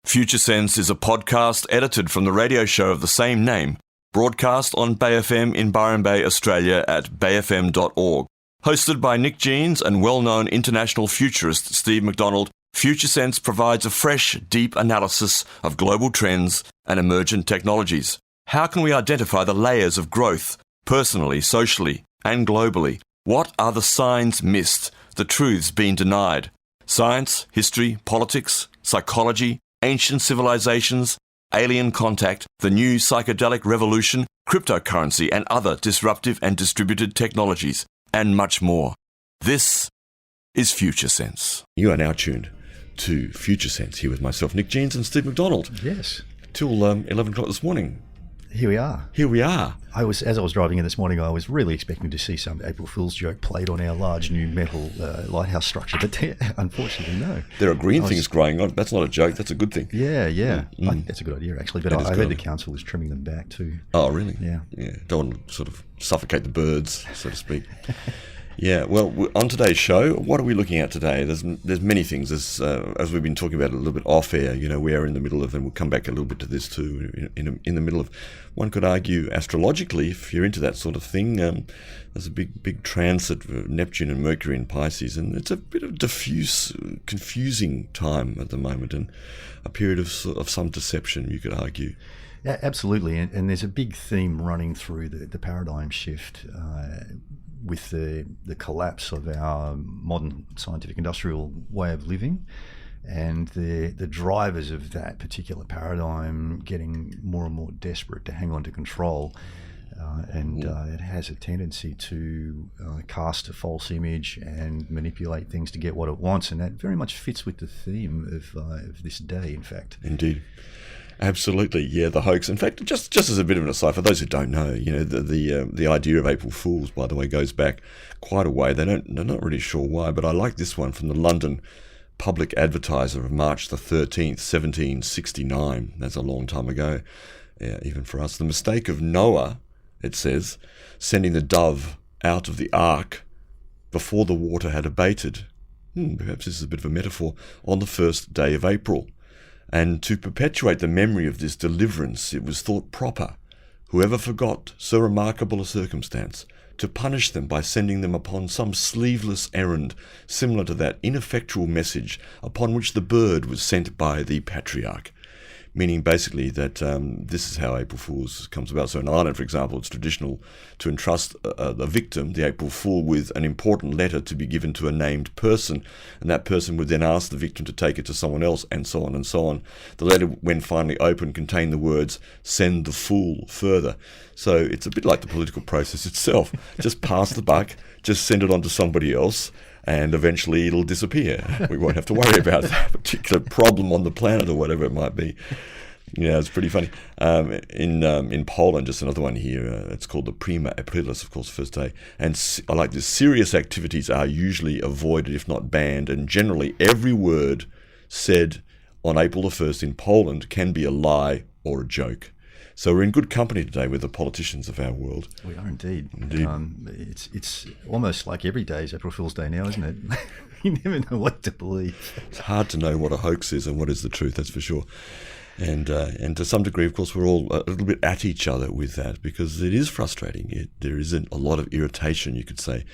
Future Sense is a podcast edited from the radio show of the same name, broadcast on Bay FM in Byron Bay, Australia at bayfm.org. Hosted by Nick Jeans and well-known international futurist Steve McDonald, Future Sense provides a fresh, deep analysis of global trends and emergent technologies. How can we identify the layers of growth, personally, socially, and globally? What are the signs missed, the truths being denied? Science, history, politics, psychology, ancient civilizations, alien contact, the new psychedelic revolution, cryptocurrency and other disruptive and distributed technologies, and much more. This is Future Sense. You are now tuned to Future Sense, here with myself, Nick Jeans, and Steve McDonald. Yes. Till 11 o'clock this morning. Here we are. Here we are. As I was driving in this morning, I was really expecting to see some April Fool's joke played on our large new metal lighthouse structure, but unfortunately, no. There are green things growing on. That's not a joke. That's a good thing. Yeah. I think that's a good idea, actually. But I heard the council was trimming them back too. Oh, really? Yeah. Don't want to sort of suffocate the birds, so to speak. Yeah, well, on today's show, what are we looking at today? There's many things, as we've been talking about a little bit off air. We are in the middle of, and we'll come back a little bit to this too, in the middle of, one could argue, astrologically, if you're into that sort of thing, there's a big transit of Neptune and Mercury in Pisces, and it's a bit of diffuse, confusing time at the moment, and a period of some deception, you could argue. Yeah, absolutely, and there's a big theme running through the paradigm shift with the collapse of our modern scientific industrial way of living, and the drivers of that particular paradigm getting more and more desperate to hang on to control, and it has a tendency to cast a false image and manipulate things to get what it wants, and that very much fits with the theme of this day, in fact. Indeed. Absolutely, yeah, the hoax. In fact, just as a bit of an aside, for those who don't know, the idea of April Fools, by the way, goes back quite a way. They're not really sure why, but I like this one from the London Public Advertiser of March the 13th, 1769. That's a long time ago, even for us. The mistake of Noah, it says, sending the dove out of the ark before the water had abated. Perhaps this is a bit of a metaphor. On the first day of April. And to perpetuate the memory of this deliverance, it was thought proper, whoever forgot so remarkable a circumstance, to punish them by sending them upon some sleeveless errand, similar to that ineffectual message upon which the bird was sent by the patriarch. Meaning basically that this is how April Fool's comes about. So in Ireland, for example, it's traditional to entrust the victim, the April Fool, with an important letter to be given to a named person, and that person would then ask the victim to take it to someone else, and so on and so on. The letter, when finally opened, contained the words, "Send the fool further." So it's a bit like the political process itself. Just pass the buck, just send it on to somebody else, and eventually it'll disappear. We won't have to worry about that particular problem on the planet or whatever it might be. Yeah, it's pretty funny. In Poland, just another one here, it's called the Prima Aprilis, of course, first day. And I like this. Serious activities are usually avoided, if not banned, and generally every word said on April the 1st in Poland can be a lie or a joke. So we're in good company today with the politicians of our world. We are indeed. It's almost like every day is April Fool's Day now, isn't it? You never know what to believe. It's hard to know what a hoax is and what is the truth, that's for sure. And to some degree, of course, we're all a little bit at each other with that, because it is frustrating. There is a lot of irritation, you could say,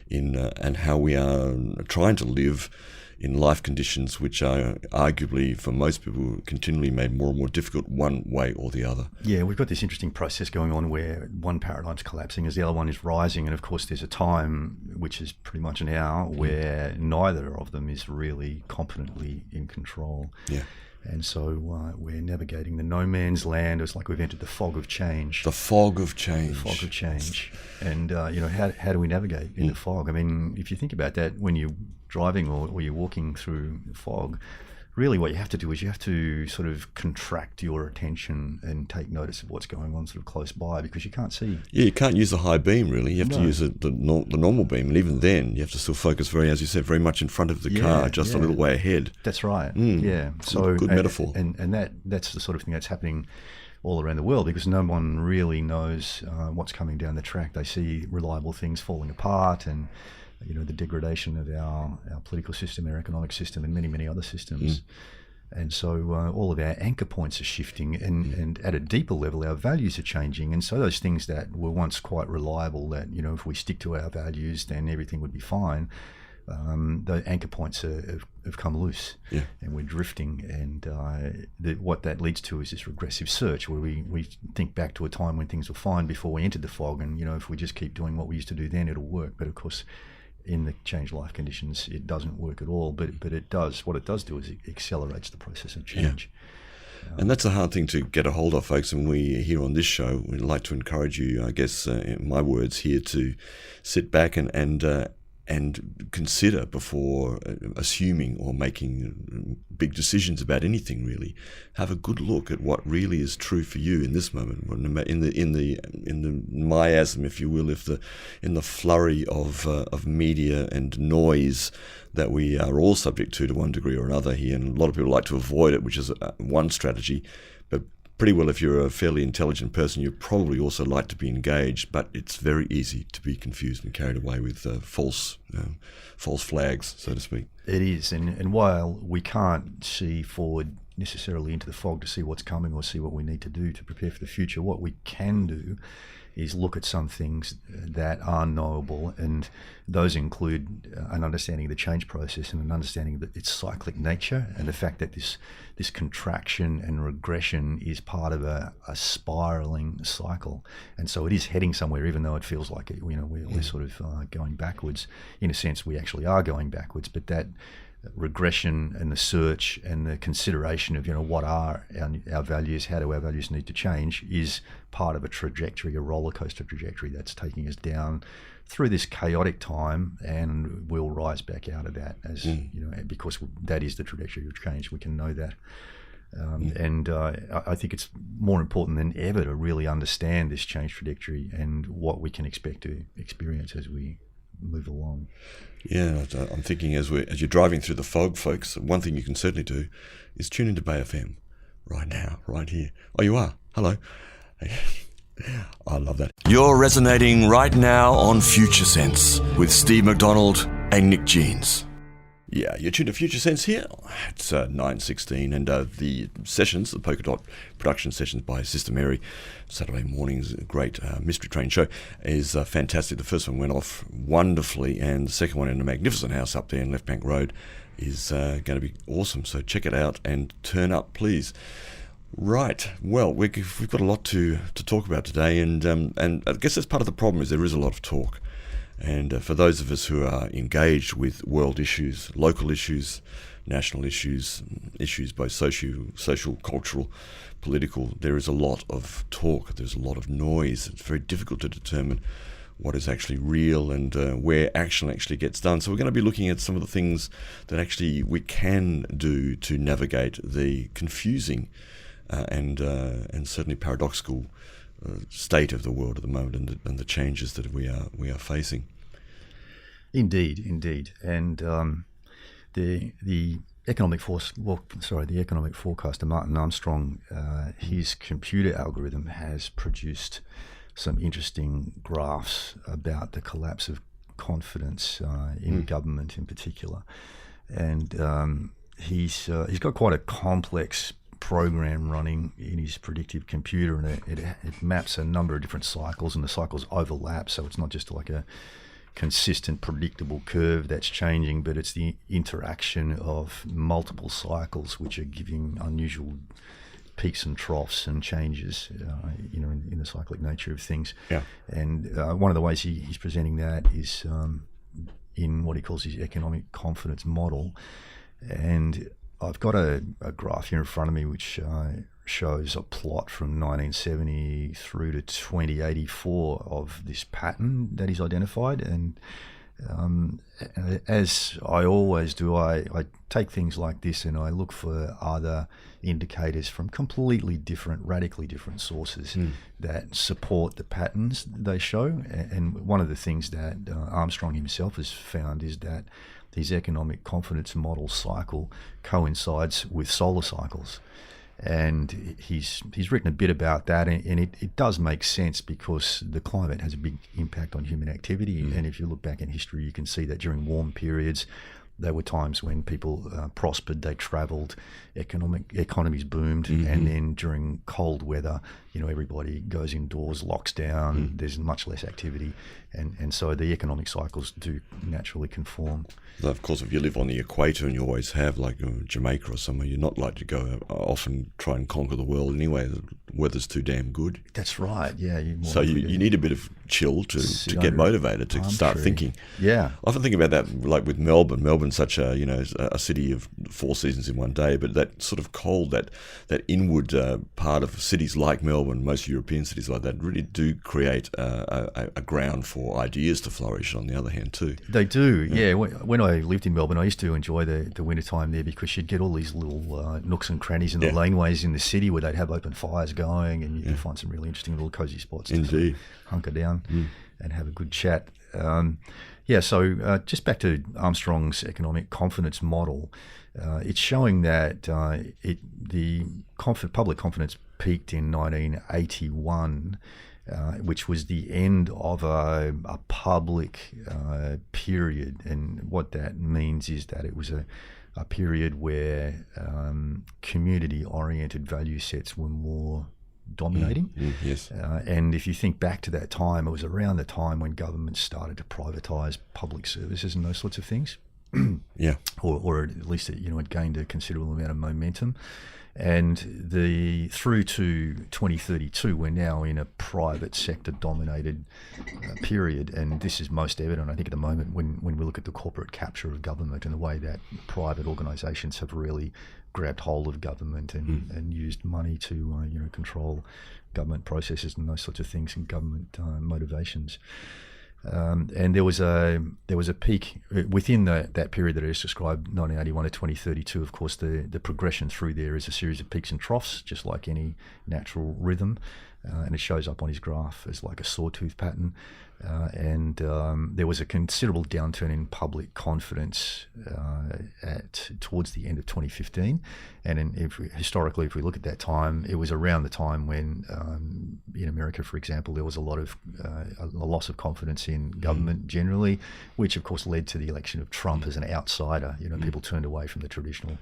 in and how we are trying to live in life conditions which are arguably, for most people, continually made more and more difficult one way or the other. Yeah, we've got this interesting process going on where one paradigm's collapsing as the other one is rising, and of course there's a time, which is pretty much an hour, where neither of them is really competently in control. Yeah. And so we're navigating the no man's land. It's like we've entered the fog of change. The fog of change. The fog of change. And, how do we navigate in the fog? I mean, if you think about that, when you're driving or you're walking through fog, really what you have to do is you have to sort of contract your attention and take notice of what's going on sort of close by, because you can't see. Yeah, you can't use the high beam, really. You have to use the normal beam, and even then you have to still focus as you said, very much in front of the car, just a little way ahead. That's right. Yeah. So good metaphor. And that's the sort of thing that's happening all around the world, because no one really knows what's coming down the track. They see reliable things falling apart, and the degradation of our political system, our economic system, and many, many other systems. And so all of our anchor points are shifting, and at a deeper level, our values are changing. And so those things that were once quite reliable, that, you know, if we stick to our values, then everything would be fine, the anchor points have come loose, and we're drifting. And what that leads to is this regressive search, where we think back to a time when things were fine before we entered the fog, and, you know, if we just keep doing what we used to do then, it'll work. But of course, in the changed life conditions, it doesn't work at all. But it does. What it does do is it accelerates the process of change. And that's a hard thing to get a hold of, folks. And we here on this show, we'd like to encourage you, I guess, in my words here, to sit back and consider before assuming or making big decisions about anything. Really, have a good look at what really is true for you in this moment, in the miasm, if you will, in the flurry of media and noise that we are all subject to one degree or another here. And a lot of people like to avoid it, which is one strategy, but pretty well, if you're a fairly intelligent person, you probably also like to be engaged, but it's very easy to be confused and carried away with false flags, so to speak. It is, and while we can't see forward necessarily into the fog to see what's coming or see what we need to do to prepare for the future, what we can do is look at some things that are knowable, and those include an understanding of the change process and an understanding that its cyclic nature, and the fact that this contraction and regression is part of a spiraling cycle. And so it is heading somewhere, even though it feels like it, you know, we're sort of going backwards. In a sense, we actually are going backwards, but that regression and the search and the consideration of, you know, what are our values, how do our values need to change, is part of a trajectory, a roller coaster trajectory that's taking us down through this chaotic time, and we'll rise back out of that, as you know, because that is the trajectory of change. We can know that. And I think it's more important than ever to really understand this change trajectory and what we can expect to experience as we move along. Yeah, I'm thinking as you're driving through the fog, folks, one thing you can certainly do is tune into Bay FM right now, right here. Oh, you are? Hello. I love that. You're resonating right now on Future Sense with Steve McDonald and Nick Jeans. Yeah, you're tuned to Future Sense here. It's 9:16, and the sessions, the Polka Dot production sessions by Sister Mary, Saturday mornings, a great mystery train show, is fantastic. The first one went off wonderfully, and the second one in a magnificent house up there in Left Bank Road is going to be awesome. So check it out and turn up, please. Right. Well, we've got a lot to talk about today, and I guess that's part of the problem, is there is a lot of talk. And for those of us who are engaged with world issues, local issues, national issues both social, cultural, political, there is a lot of talk, there's a lot of noise. It's very difficult to determine what is actually real and where action actually gets done. So we're going to be looking at some of the things that actually we can do to navigate the confusing and certainly paradoxical state of the world at the moment, and the changes that we are facing. Indeed, and the economic forecaster Martin Armstrong, his computer algorithm has produced some interesting graphs about the collapse of confidence in government in particular, and he's got quite a complex program running in his predictive computer, and it maps a number of different cycles, and the cycles overlap, so it's not just like a consistent predictable curve that's changing, but it's the interaction of multiple cycles which are giving unusual peaks and troughs and changes in the cyclic nature of things. And one of the ways he's presenting that is in what he calls his economic confidence model. And I've got a graph here in front of me which shows a plot from 1970 through to 2084 of this pattern that he's identified. And as I always do, I take things like this and I look for other indicators from completely different, radically different sources that support the patterns they show. And one of the things that Armstrong himself has found is that his economic confidence model cycle coincides with solar cycles. And he's written a bit about that, and it does make sense because the climate has a big impact on human activity. And if you look back in history, you can see that during warm periods, There were times when people prospered, they travelled, economies boomed, and then during cold weather, everybody goes indoors, locks down, there's much less activity, and so the economic cycles do naturally conform. Of course, if you live on the equator and you always have, like Jamaica or somewhere, you're not likely to go off and try and conquer the world anyway. The weather's too damn good. That's right, yeah. So you need a bit of chill to get motivated, to start thinking. Yeah. I often think about that, like with Melbourne. Melbourne's such a city of 4 seasons in one day, but that sort of cold, that inward part of cities like Melbourne, most European cities like that, really do create a ground for ideas to flourish on the other hand too. They do, yeah. When I lived in Melbourne, I used to enjoy the winter time there because you'd get all these little nooks and crannies in the laneways in the city where they'd have open fires going, and you could find some really interesting little cosy spots to hunker down and have a good chat. So just back to Armstrong's economic confidence model, it's showing that the public confidence peaked in 1981, which was the end of a public period. And what that means is that it was a period where community-oriented value sets were more dominating. Yes. And if you think back to that time, it was around the time when governments started to privatise public services and those sorts of things. Yeah. Or at least it gained a considerable amount of momentum. And through to 2032, we're now in a private sector dominated period, and this is most evident, I think, at the moment when we look at the corporate capture of government and the way that private organisations have really grabbed hold of government and used money to control government processes and those sorts of things and government motivations. And there was a peak within that period that I just described, 1981 to 2032. Of course, the progression through there is a series of peaks and troughs, just like any natural rhythm, and it shows up on his graph as like a sawtooth pattern. And there was a considerable downturn in public confidence towards the end of 2015. And historically, if we look at that time, it was around the time when, in America, for example, there was a lot of a loss of confidence in government generally, which of course led to the election of Trump as an outsider. People turned away from the traditional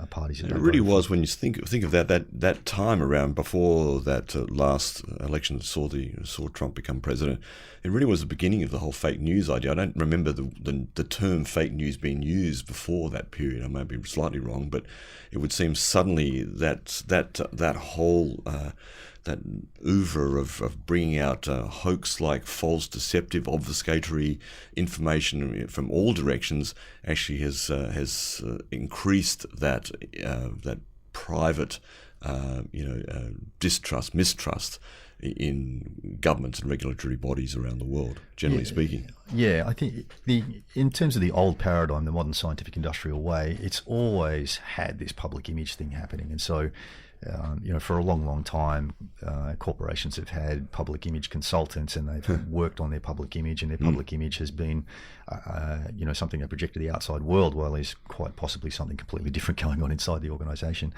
parties. It really was, when you think of that time around before that last election that saw Trump become president. It really was the beginning of the whole fake news idea. I don't remember the term fake news being used before that period. I may be slightly wrong, but it would seem suddenly that whole that oeuvre of bringing out hoax-like, false, deceptive, obfuscatory information from all directions actually has increased that private distrust, mistrust in governments and regulatory bodies around the world, generally speaking. Yeah, I think in terms of the old paradigm, the modern scientific industrial way, it's always had this public image thing happening. And so, for a long, long time, corporations have had public image consultants, and they've worked on their public image, and their public image has been, something they project to the outside world, while there's quite possibly something completely different going on inside the organisation.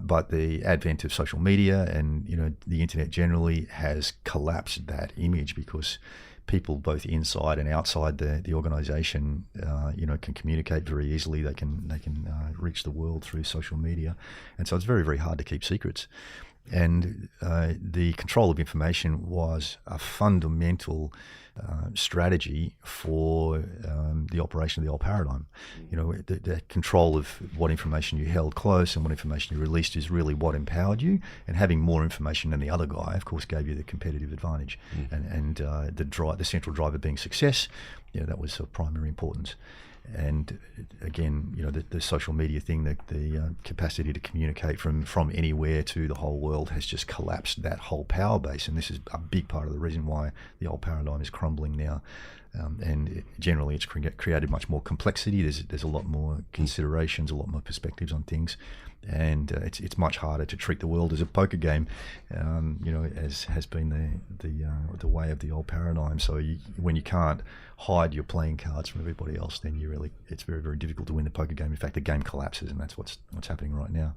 But the advent of social media and the internet generally has collapsed that image, because people both inside and outside the organisation, can communicate very easily. They can reach the world through social media, and so it's very, very hard to keep secrets. And the control of information was a fundamental strategy for the operation of the old paradigm. The control of what information you held close and what information you released is really what empowered you. And having more information than the other guy, of course, gave you the competitive advantage. And the central driver being success, that was of primary importance. And again, the social media thing, the capacity to communicate from anywhere to the whole world has just collapsed that whole power base. And this is a big part of the reason why the old paradigm is crumbling now. And generally, it's created much more complexity. There's a lot more considerations, a lot more perspectives on things, and it's much harder to treat the world as a poker game, as has been the way of the old paradigm. So when you can't hide your playing cards from everybody else, then it's very, very difficult to win the poker game. In fact, the game collapses, and that's what's happening right now.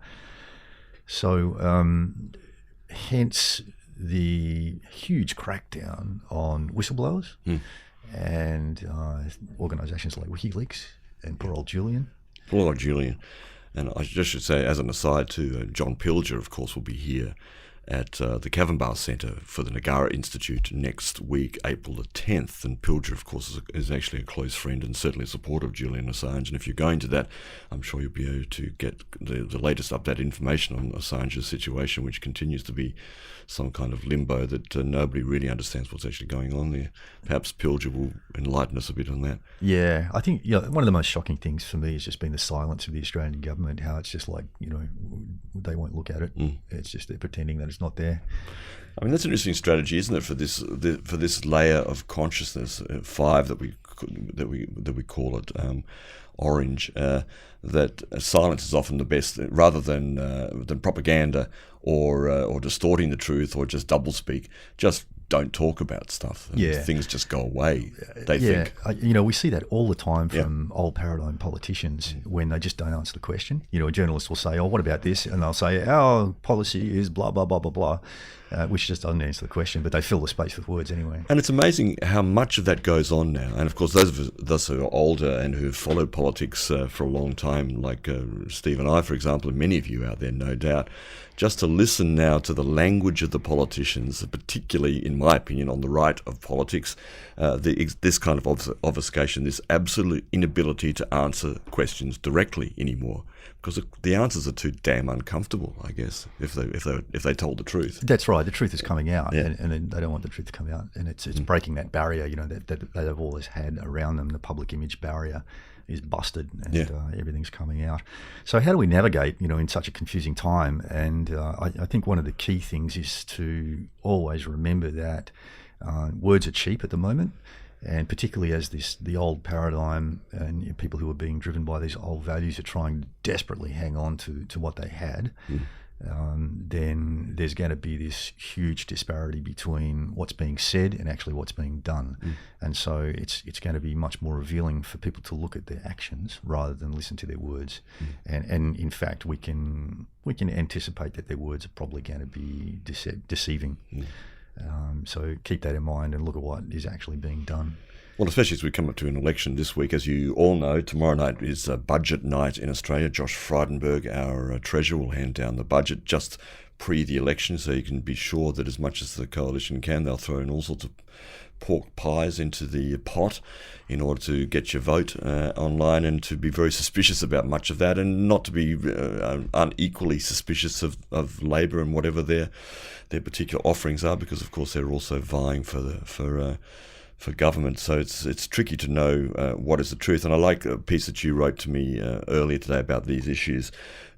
So hence the huge crackdown on whistleblowers. And organisations like WikiLeaks and poor old Julian. Poor old Julian. And I just should say, as an aside too, John Pilger, of course, will be here at the Cavanbar Centre for the Nagara Institute next week, April the 10th. And Pilger, of course, is actually a close friend and certainly a supporter of Julian Assange. And if you're going to that, I'm sure you'll be able to get the latest updated information on Assange's situation, which continues to be some kind of limbo that nobody really understands what's actually going on there. Perhaps Pilger will enlighten us a bit on that. Yeah, I think one of the most shocking things for me has just been the silence of the Australian government, how it's just like, they won't look at it. It's just they're pretending that it's not there. I mean, that's an interesting strategy, isn't it, for this layer of consciousness, 5 that we call it, orange, that silence is often the best, rather than propaganda or distorting the truth or just doublespeak. Just don't talk about stuff. And things just go away. They think. We see that all the time from old paradigm politicians when they just don't answer the question. A journalist will say, "Oh, what about this?" And they'll say, "Our policy is blah blah blah blah blah," which just doesn't answer the question, but they fill the space with words anyway. And it's amazing how much of that goes on now. And of course, those of us who are older and who have followed politics for a long time, like Steve and I, for example, and many of you out there, no doubt, just to listen now to the language of the politicians, particularly, in my opinion, on the right of politics, this kind of obfuscation, this absolute inability to answer questions directly anymore, because the answers are too damn uncomfortable, I guess, if they told the truth. That's right. The truth is coming out, and they don't want the truth to come out, and it's breaking that barrier, that they've always had around them. The public image barrier is busted, and everything's coming out. So how do we navigate, in such a confusing time? And I think one of the key things is to always remember that words are cheap at the moment, and particularly as the old paradigm and people who are being driven by these old values are trying to desperately hang on to what they had. Then there's going to be this huge disparity between what's being said and actually what's being done. And so it's going to be much more revealing for people to look at their actions rather than listen to their words. And in fact, we can anticipate that their words are probably going to be deceiving. So keep that in mind and look at what is actually being done. Well, especially as we come up to an election this week. As you all know, tomorrow night is a budget night in Australia. Josh Frydenberg, our Treasurer, will hand down the budget just pre the election, so you can be sure that as much as the coalition can, they'll throw in all sorts of pork pies into the pot in order to get your vote online, and to be very suspicious about much of that, and not to be unequally suspicious of Labor and whatever their particular offerings are, because of course they're also vying for government. So it's tricky to know what is the truth. And I like a piece that you wrote to me earlier today about these issues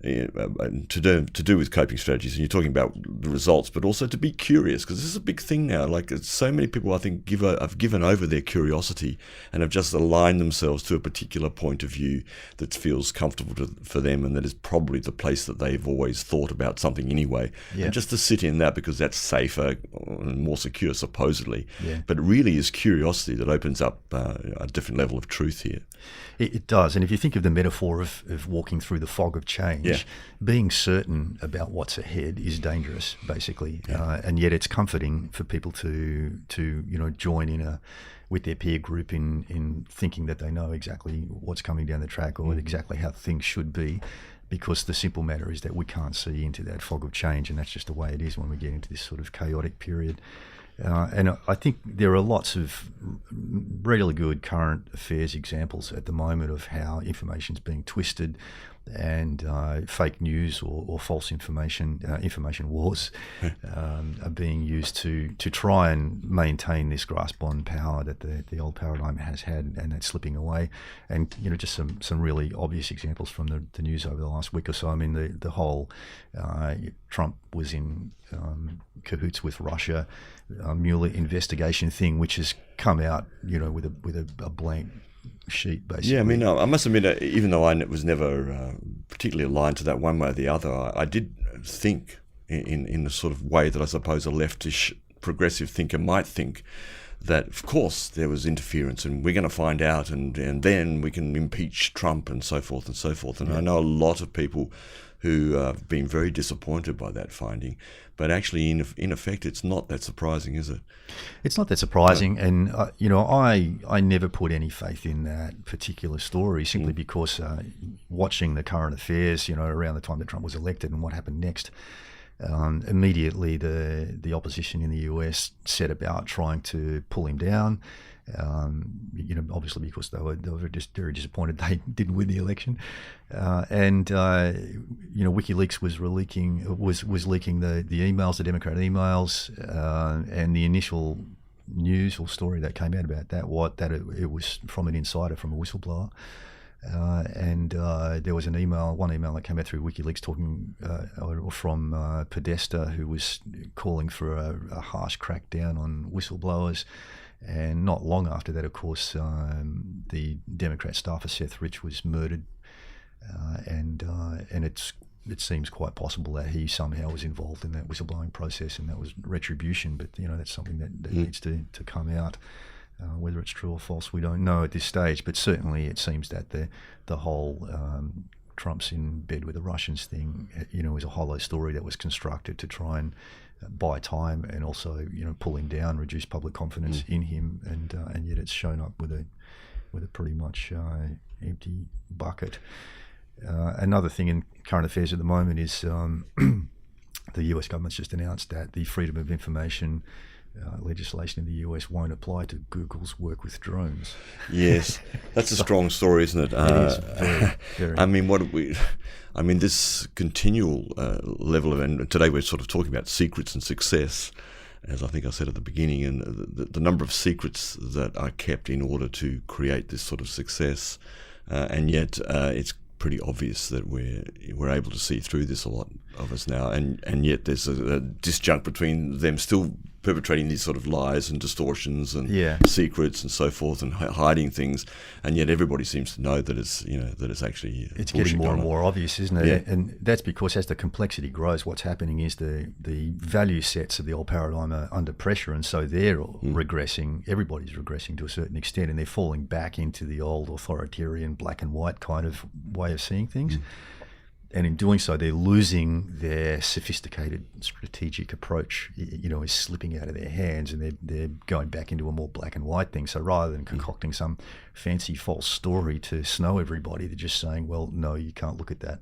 to do with coping strategies. And you're talking about the results, but also to be curious, because this is a big thing now. Like, so many people, I think, have given over their curiosity and have just aligned themselves to a particular point of view that feels comfortable for them, and that is probably the place that they've always thought about something anyway. And just to sit in that because that's safer and more secure, supposedly. But it really is curiosity that opens up a different level of truth here. It does. And if you think of the metaphor of walking through the fog of change, being certain about what's ahead is dangerous, basically. And yet it's comforting for people to join in with their peer group in thinking that they know exactly what's coming down the track or exactly how things should be, because the simple matter is that we can't see into that fog of change, and that's just the way it is when we get into this sort of chaotic period. And I think there are lots of really good current affairs examples at the moment of how information's being twisted, and fake news or false information wars are being used to try and maintain this grasp on power that the old paradigm has had, and that's slipping away. And just some really obvious examples from the news over the last week or so. I mean, the whole Trump was in cahoots with Russia, Mueller investigation thing, which has come out with a blank sheet, basically. Yeah, I mean, I must admit, even though I was never particularly aligned to that one way or the other, I did think in the sort of way that I suppose a leftish progressive thinker might think, that of course there was interference and we're going to find out, and then we can impeach Trump and so forth and so forth. And I know a lot of people who have been very disappointed by that finding. But actually, in effect, it's not that surprising, is it? It's not that surprising, and I never put any faith in that particular story simply because watching the current affairs, around the time that Trump was elected and what happened next, immediately the opposition in the US set about trying to pull him down. Obviously because they were just very disappointed they didn't win the election, and WikiLeaks was leaking the emails, the Democrat emails, and the initial news or story that came out about that it was from an insider, from a whistleblower, and there was one email that came out through WikiLeaks talking from Podesta, who was calling for a harsh crackdown on whistleblowers. And not long after that, of course, the Democrat staffer Seth Rich was murdered, and it seems quite possible that he somehow was involved in that whistleblowing process, and that was retribution. But that's something that needs to come out. Whether it's true or false, we don't know at this stage. But certainly, it seems that the whole Trump's in bed with the Russians thing, is a hollow story that was constructed to try and buy time and also pull him down, reduce public confidence in him, and yet it's shown up with a pretty much empty bucket. Another thing in current affairs at the moment is the US government's just announced that the freedom of information legislation in the US won't apply to Google's work with drones. Yes, that's a strong story, isn't it? It is very, very. I mean, this continual level of, and today we're sort of talking about secrets and success, as I think I said at the beginning, and the number of secrets that are kept in order to create this sort of success, and yet it's pretty obvious that we're able to see through this, a lot of us now, and yet there's a disjunct between them still perpetrating these sort of lies and distortions and secrets and so forth, and hiding things, and yet everybody seems to know that it's actually getting more and on more obvious, isn't it? Yeah. And that's because as the complexity grows, what's happening is the value sets of the old paradigm are under pressure, and so they're regressing. Everybody's regressing to a certain extent, and they're falling back into the old authoritarian black and white kind of way of seeing things. And in doing so, they're losing their sophisticated strategic approach, is slipping out of their hands, and they're going back into a more black and white thing. So rather than concocting some fancy false story to snow everybody, they're just saying, well, no, you can't look at that.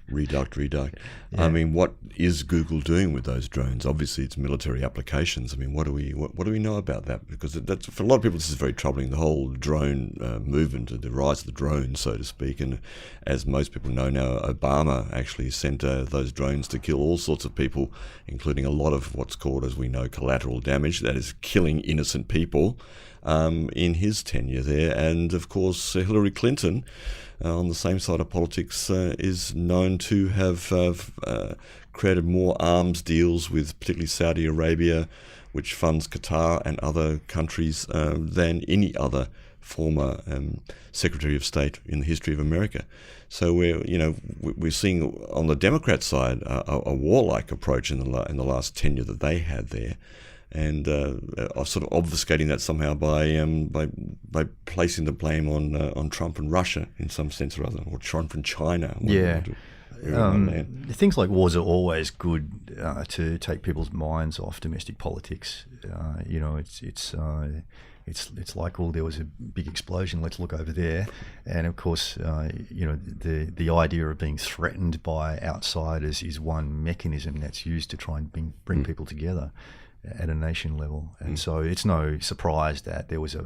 Reduct. Yeah. I mean, what is Google doing with those drones? Obviously, it's military applications. I mean, what do we know about that? Because that's, for a lot of people, this is very troubling. The whole drone movement, the rise of the drone, so to speak. And as most people know now, Obama actually sent those drones to kill all sorts of people, including a lot of what's called, as we know, collateral damage. That is killing innocent people in his tenure there. And of course, Hillary Clinton, on the same side of politics, is known to have created more arms deals with particularly Saudi Arabia, which funds Qatar and other countries, than any other former Secretary of State in the history of America. So we're seeing on the Democrat side a warlike approach in the last tenure that they had there, and sort of obfuscating that somehow by placing the blame on Trump and Russia in some sense or other, or Trump and China. Things like wars are always good to take people's minds off domestic politics. It's like, well, there was a big explosion, let's look over there. And of course, the idea of being threatened by outsiders is one mechanism that's used to try and bring people together at a nation level. And so it's no surprise that there was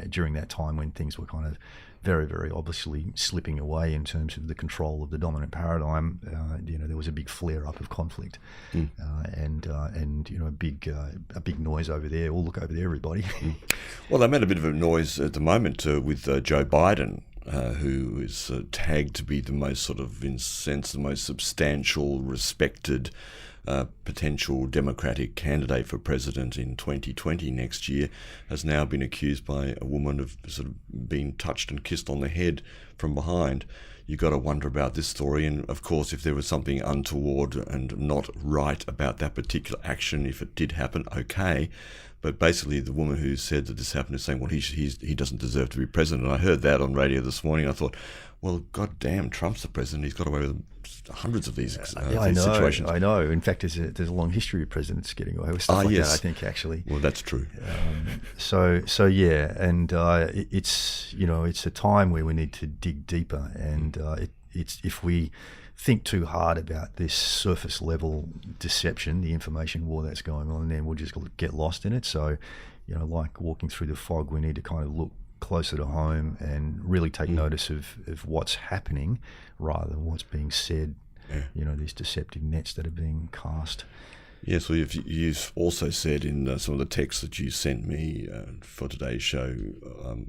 during that time when things were kind of very, very obviously slipping away in terms of the control of the dominant paradigm, there was a big flare-up of conflict, and a big noise over there. We'll look over there, everybody. Well, they made a bit of a noise at the moment with Joe Biden, who is tagged to be the most sort of, in sense, the most substantial, respected potential Democratic candidate for president in 2020 next year, has now been accused by a woman of sort of being touched and kissed on the head from behind. You've got to wonder about this story, and of course, if there was something untoward and not right about that particular action, if it did happen, okay. But basically, the woman who said that this happened is saying, well, he doesn't deserve to be president. And I heard that on radio this morning. I thought, well, goddamn, Trump's the president. He's got away with hundreds of these situations. I know. In fact, there's a long history of presidents getting away with stuff like that, I think, actually. Well, that's true. So yeah, and it's a time where we need to dig deeper, and it's if we think too hard about this surface level deception, the information war that's going on, then we'll just get lost in it. So, like walking through the fog, we need to kind of look closer to home and really take notice of what's happening rather than what's being said. These deceptive nets that are being cast. Yes, well, you've also said in some of the texts that you sent me for today's show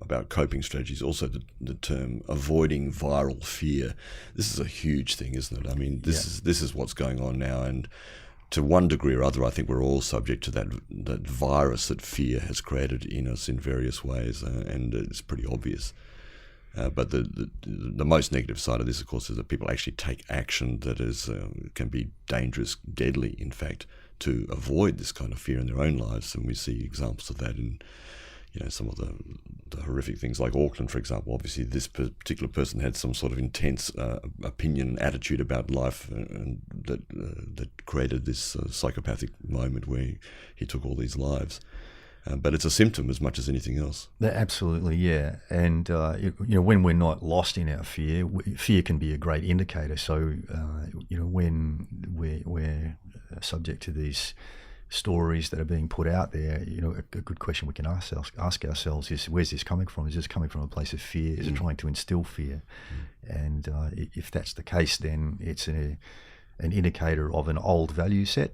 about coping strategies, also the term avoiding viral fear. This is a huge thing, isn't it? I mean, this is what's going on now, and to one degree or other, I think we're all subject to that virus that fear has created in us in various ways, and it's pretty obvious. But the most negative side of this, of course, is that people actually take action that can be dangerous, deadly, in fact, to avoid this kind of fear in their own lives. And we see examples of that in some of the horrific things like Auckland, for example. Obviously, this particular person had some sort of intense opinion and attitude about life, and that created this psychopathic moment where he took all these lives. But it's a symptom as much as anything else. Absolutely, yeah. And when we're not lost in our fear, fear can be a great indicator. So when we're subject to these stories that are being put out there, a good question we can ask ourselves is, where's this coming from? Is this coming from a place of fear? Is it trying to instill fear? And if that's the case, then it's an indicator of an old value set,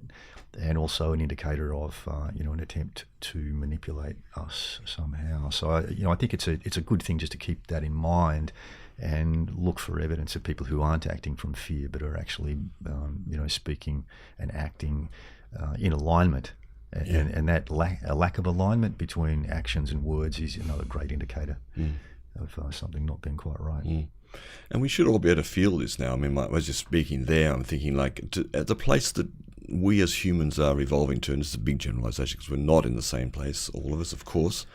and also an indicator of an attempt to manipulate us somehow. So I think it's a good thing just to keep that in mind and look for evidence of people who aren't acting from fear but are actually speaking and acting in alignment. And that a lack of alignment between actions and words is another great indicator of something not being quite right. And we should all be able to feel this now. I mean, I was just speaking there, I'm thinking at the place that we as humans are evolving to, and it's a big generalization because we're not in the same place, all of us, of course,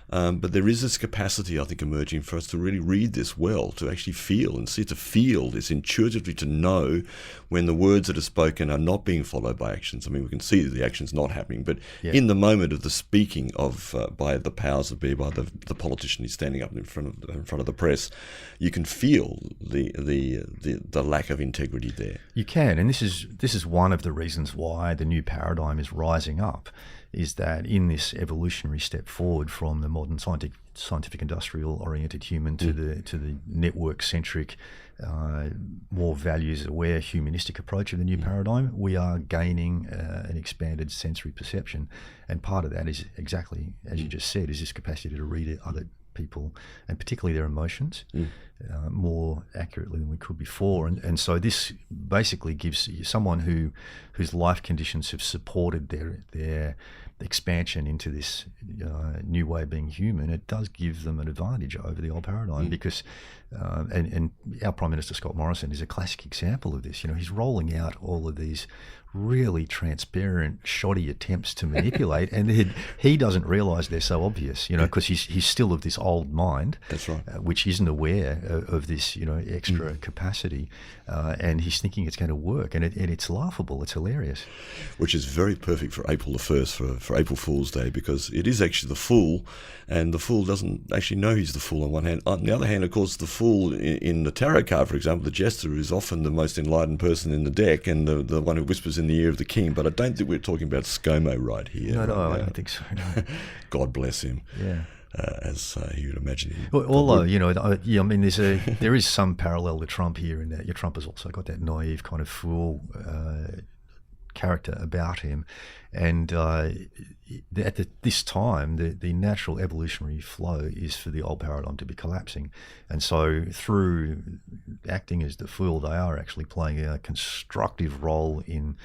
but there is this capacity, I think, emerging for us to really read this well, to actually feel and see, to feel this intuitively, to know when the words that are spoken are not being followed by actions. I mean, we can see that the action's not happening, but in the moment of the speaking of by the powers that be, by the politician who's standing up in front of the press, you can feel the lack of integrity there. You can, and this is one of the reasons why the new paradigm is rising up, is that in this evolutionary step forward from the modern scientific industrial oriented human to the network centric, more values aware humanistic approach of the new paradigm, we are gaining an expanded sensory perception, and part of that is exactly as you just said, is this capacity to read other people and particularly their emotions more accurately than we could before, and so this basically gives someone whose life conditions have supported their expansion into this new way of being human. It does give them an advantage over the old paradigm because and our Prime Minister Scott Morrison is a classic example of this. He's rolling out all of these really transparent, shoddy attempts to manipulate, and he doesn't realise they're so obvious, because he's still of this old mind. That's right. Which isn't aware of this, extra capacity, and he's thinking it's going to work, and it's laughable, it's hilarious. Which is very perfect for April the 1st, for April Fool's Day, because it is actually the fool, and the fool doesn't actually know he's the fool on one hand. On the other hand, of course, the fool in the tarot card, for example, the jester, is often the most enlightened person in the deck and the one who whispers in the ear of the king. But I don't think we're talking about ScoMo right here. No, I don't think so. No. God bless him. Yeah. As you would imagine. Although, I mean, there is some parallel to Trump here in that Trump has also got that naive kind of fool character about him, and at this time, the natural evolutionary flow is for the old paradigm to be collapsing, and so through acting as the fool, they are actually playing a constructive role in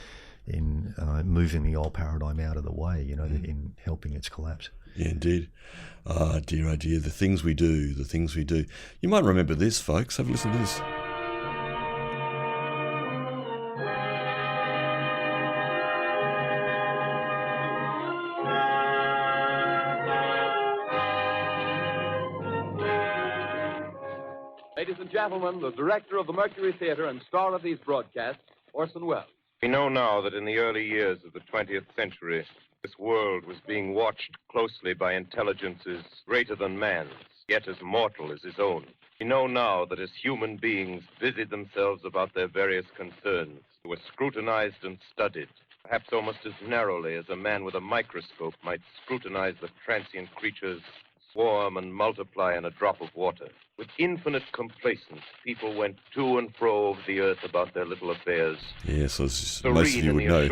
moving the old paradigm out of the way, in helping its collapse. Yeah, indeed. Oh dear, the things we do. You might remember this, folks. Have a listen to this. Ladies and gentlemen, the director of the Mercury Theater and star of these broadcasts, Orson Welles. We know now that in the early years of the 20th century, this world was being watched closely by intelligences greater than man's, yet as mortal as his own. We know now that as human beings busied themselves about their various concerns, they were scrutinized and studied, perhaps almost as narrowly as a man with a microscope might scrutinize the transient creatures swarm and multiply in a drop of water. With infinite complacence, people went to and fro over the earth about their little affairs. Yes, as most of you would know,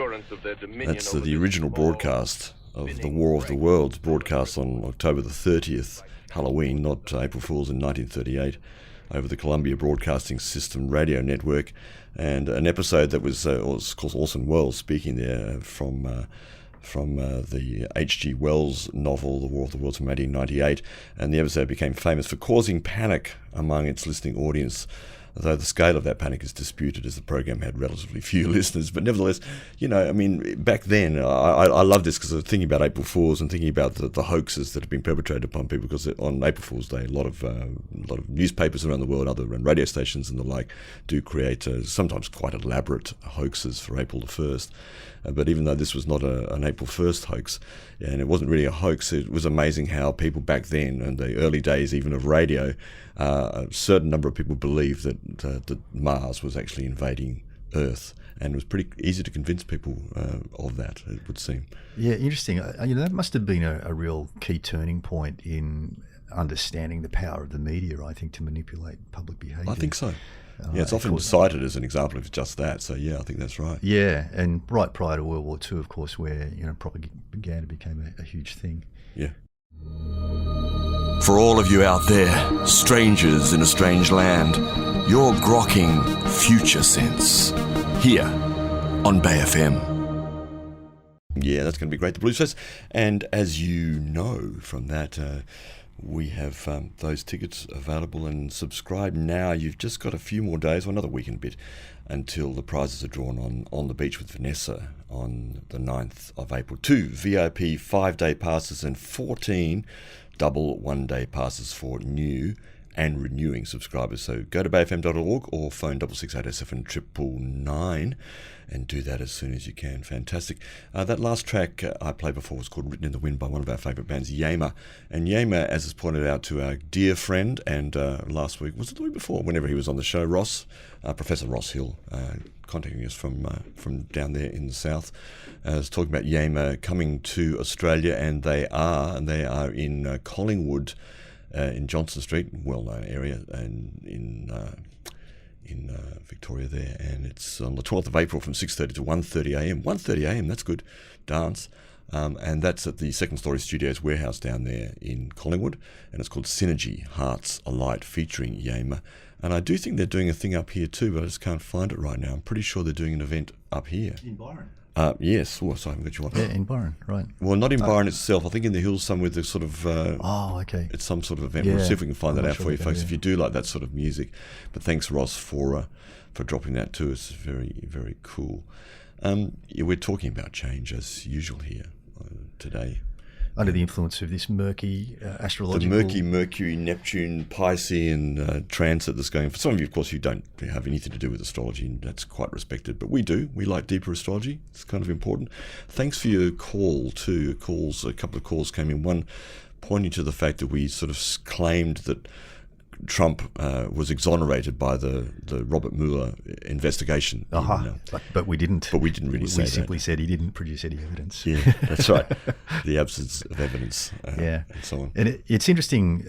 that's the original broadcast of the War of the Worlds, broadcast on October the 30th, Halloween, not April Fool's, in 1938, over the Columbia Broadcasting System radio network, and an episode that was of course, Orson Welles speaking there from the H.G. Wells novel, The War of the Worlds, from 1898, and the episode became famous for causing panic among its listening audience, though the scale of that panic is disputed as the program had relatively few listeners. But nevertheless, back then, I love this because I was thinking about April Fools and thinking about the hoaxes that have been perpetrated upon people, because on April Fool's Day, a lot of newspapers around the world, and radio stations and the like, do create sometimes quite elaborate hoaxes for April the 1st. But even though this was not an April 1st hoax, and it wasn't really a hoax, it was amazing how people back then, in the early days even of radio, a certain number of people believed that Mars was actually invading Earth, and it was pretty easy to convince people of that, it would seem. Yeah, interesting. That must have been a real key turning point in understanding the power of the media, I think, to manipulate public behaviour. I think so. Yeah, it's often cited as an example of just that. So yeah, I think that's right. Yeah, and right prior to World War II, of course, where propaganda became a huge thing. Yeah. For all of you out there, strangers in a strange land, you're grokking Future Sense here on Bay FM. Yeah, that's going to be great. The Blues Fest, and as you know from that. We have those tickets available, and subscribe now. You've just got a few more days, or another week and a bit, until the prizes are drawn on The Beach with Vanessa on the 9th of April. 2 VIP 5-day passes and 14 double 1-day passes for new and renewing subscribers. So go to bayfm.org or phone 66807 and do that as soon as you can. Fantastic. That last track I played before was called Written in the Wind by one of our favourite bands, Yama. And Yama, as is pointed out to our dear friend, and last week, was it the week before, whenever he was on the show, Professor Ross Hill, contacting us from down there in the south, was talking about Yama coming to Australia, and they are in Collingwood, in Johnson Street, well-known area, and in Victoria there, and it's on the 12th of April from 6:30 to 1:30 a.m. 1:30 a.m. That's good. Dance. And that's at the Second Story Studios warehouse down there in Collingwood, and it's called Synergy Hearts Alight, featuring Yama. And I do think they're doing a thing up here too, but I just can't find it right now. I'm pretty sure they're doing an event up here. In Byron? Yes. Oh, sorry, I haven't got you on. Yeah, in Byron, right. Well, not in Byron itself. I think in the hills somewhere there's sort of... okay. It's some sort of event. Yeah. We'll see if we can find that out for you, folks, yeah. if you do like that sort of music. But thanks, Ross, for dropping that to us. Very, very cool. We're talking about change as usual here today. Under the influence of this murky astrological... The murky Mercury, Neptune, Piscean transit that's going... For some of you, of course, who don't have anything to do with astrology, and that's quite respected. But we do. We like deeper astrology. It's kind of important. Thanks for your call, too. A couple of calls came in. One pointing to the fact that we sort of claimed that Trump was exonerated by the Robert Mueller investigation. But we didn't. But we didn't really say that. We simply said he didn't produce any evidence. Yeah, that's right. The absence of evidence, and so on. And it's interesting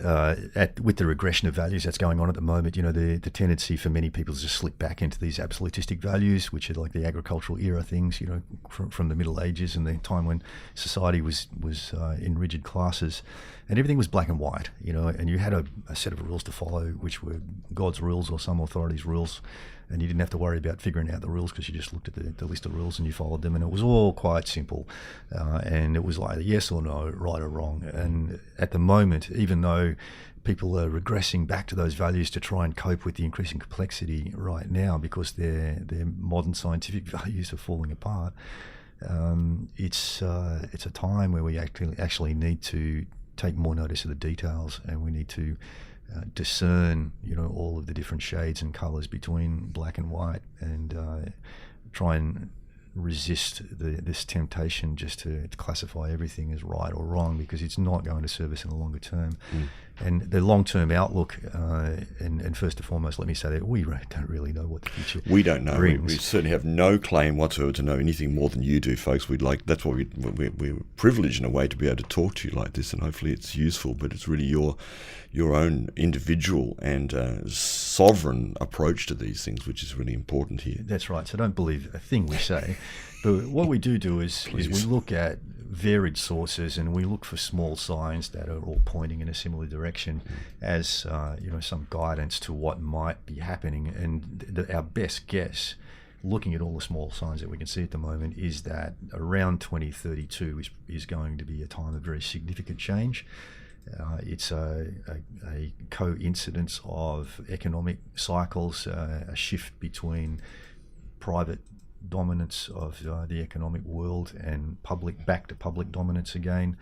with the regression of values that's going on at the moment. The tendency for many people is to slip back into these absolutistic values, which are like the agricultural era things. From the Middle Ages and the time when society was in rigid classes, and everything was black and white. And you had a set of rules to follow, which were God's rules or some authority's rules, and you didn't have to worry about figuring out the rules because you just looked at the list of rules and you followed them, and it was all quite simple, and it was like yes or no, right or wrong. And at the moment, even though people are regressing back to those values to try and cope with the increasing complexity right now because their modern scientific values are falling apart, it's a time where we actually need to take more notice of the details, and we need to discern, all of the different shades and colours between black and white, and try and resist this temptation just to classify everything as right or wrong, because it's not going to serve us in the longer term. And the long-term outlook, and first and foremost, let me say that we don't really know what the future We don't know. We brings. certainly have no claim whatsoever to know anything more than you do, folks. That's why we're privileged in a way to be able to talk to you like this, and hopefully it's useful. But it's really your own individual and sovereign approach to these things, which is really important here. That's right. So don't believe a thing we say. But what we do is we look at varied sources, and we look for small signs that are all pointing in a similar direction as some guidance to what might be happening. And our best guess, looking at all the small signs that we can see at the moment, is that around 2032 is going to be a time of very significant change. It's a coincidence of economic cycles, a shift between private dominance of the economic world and back to public dominance again.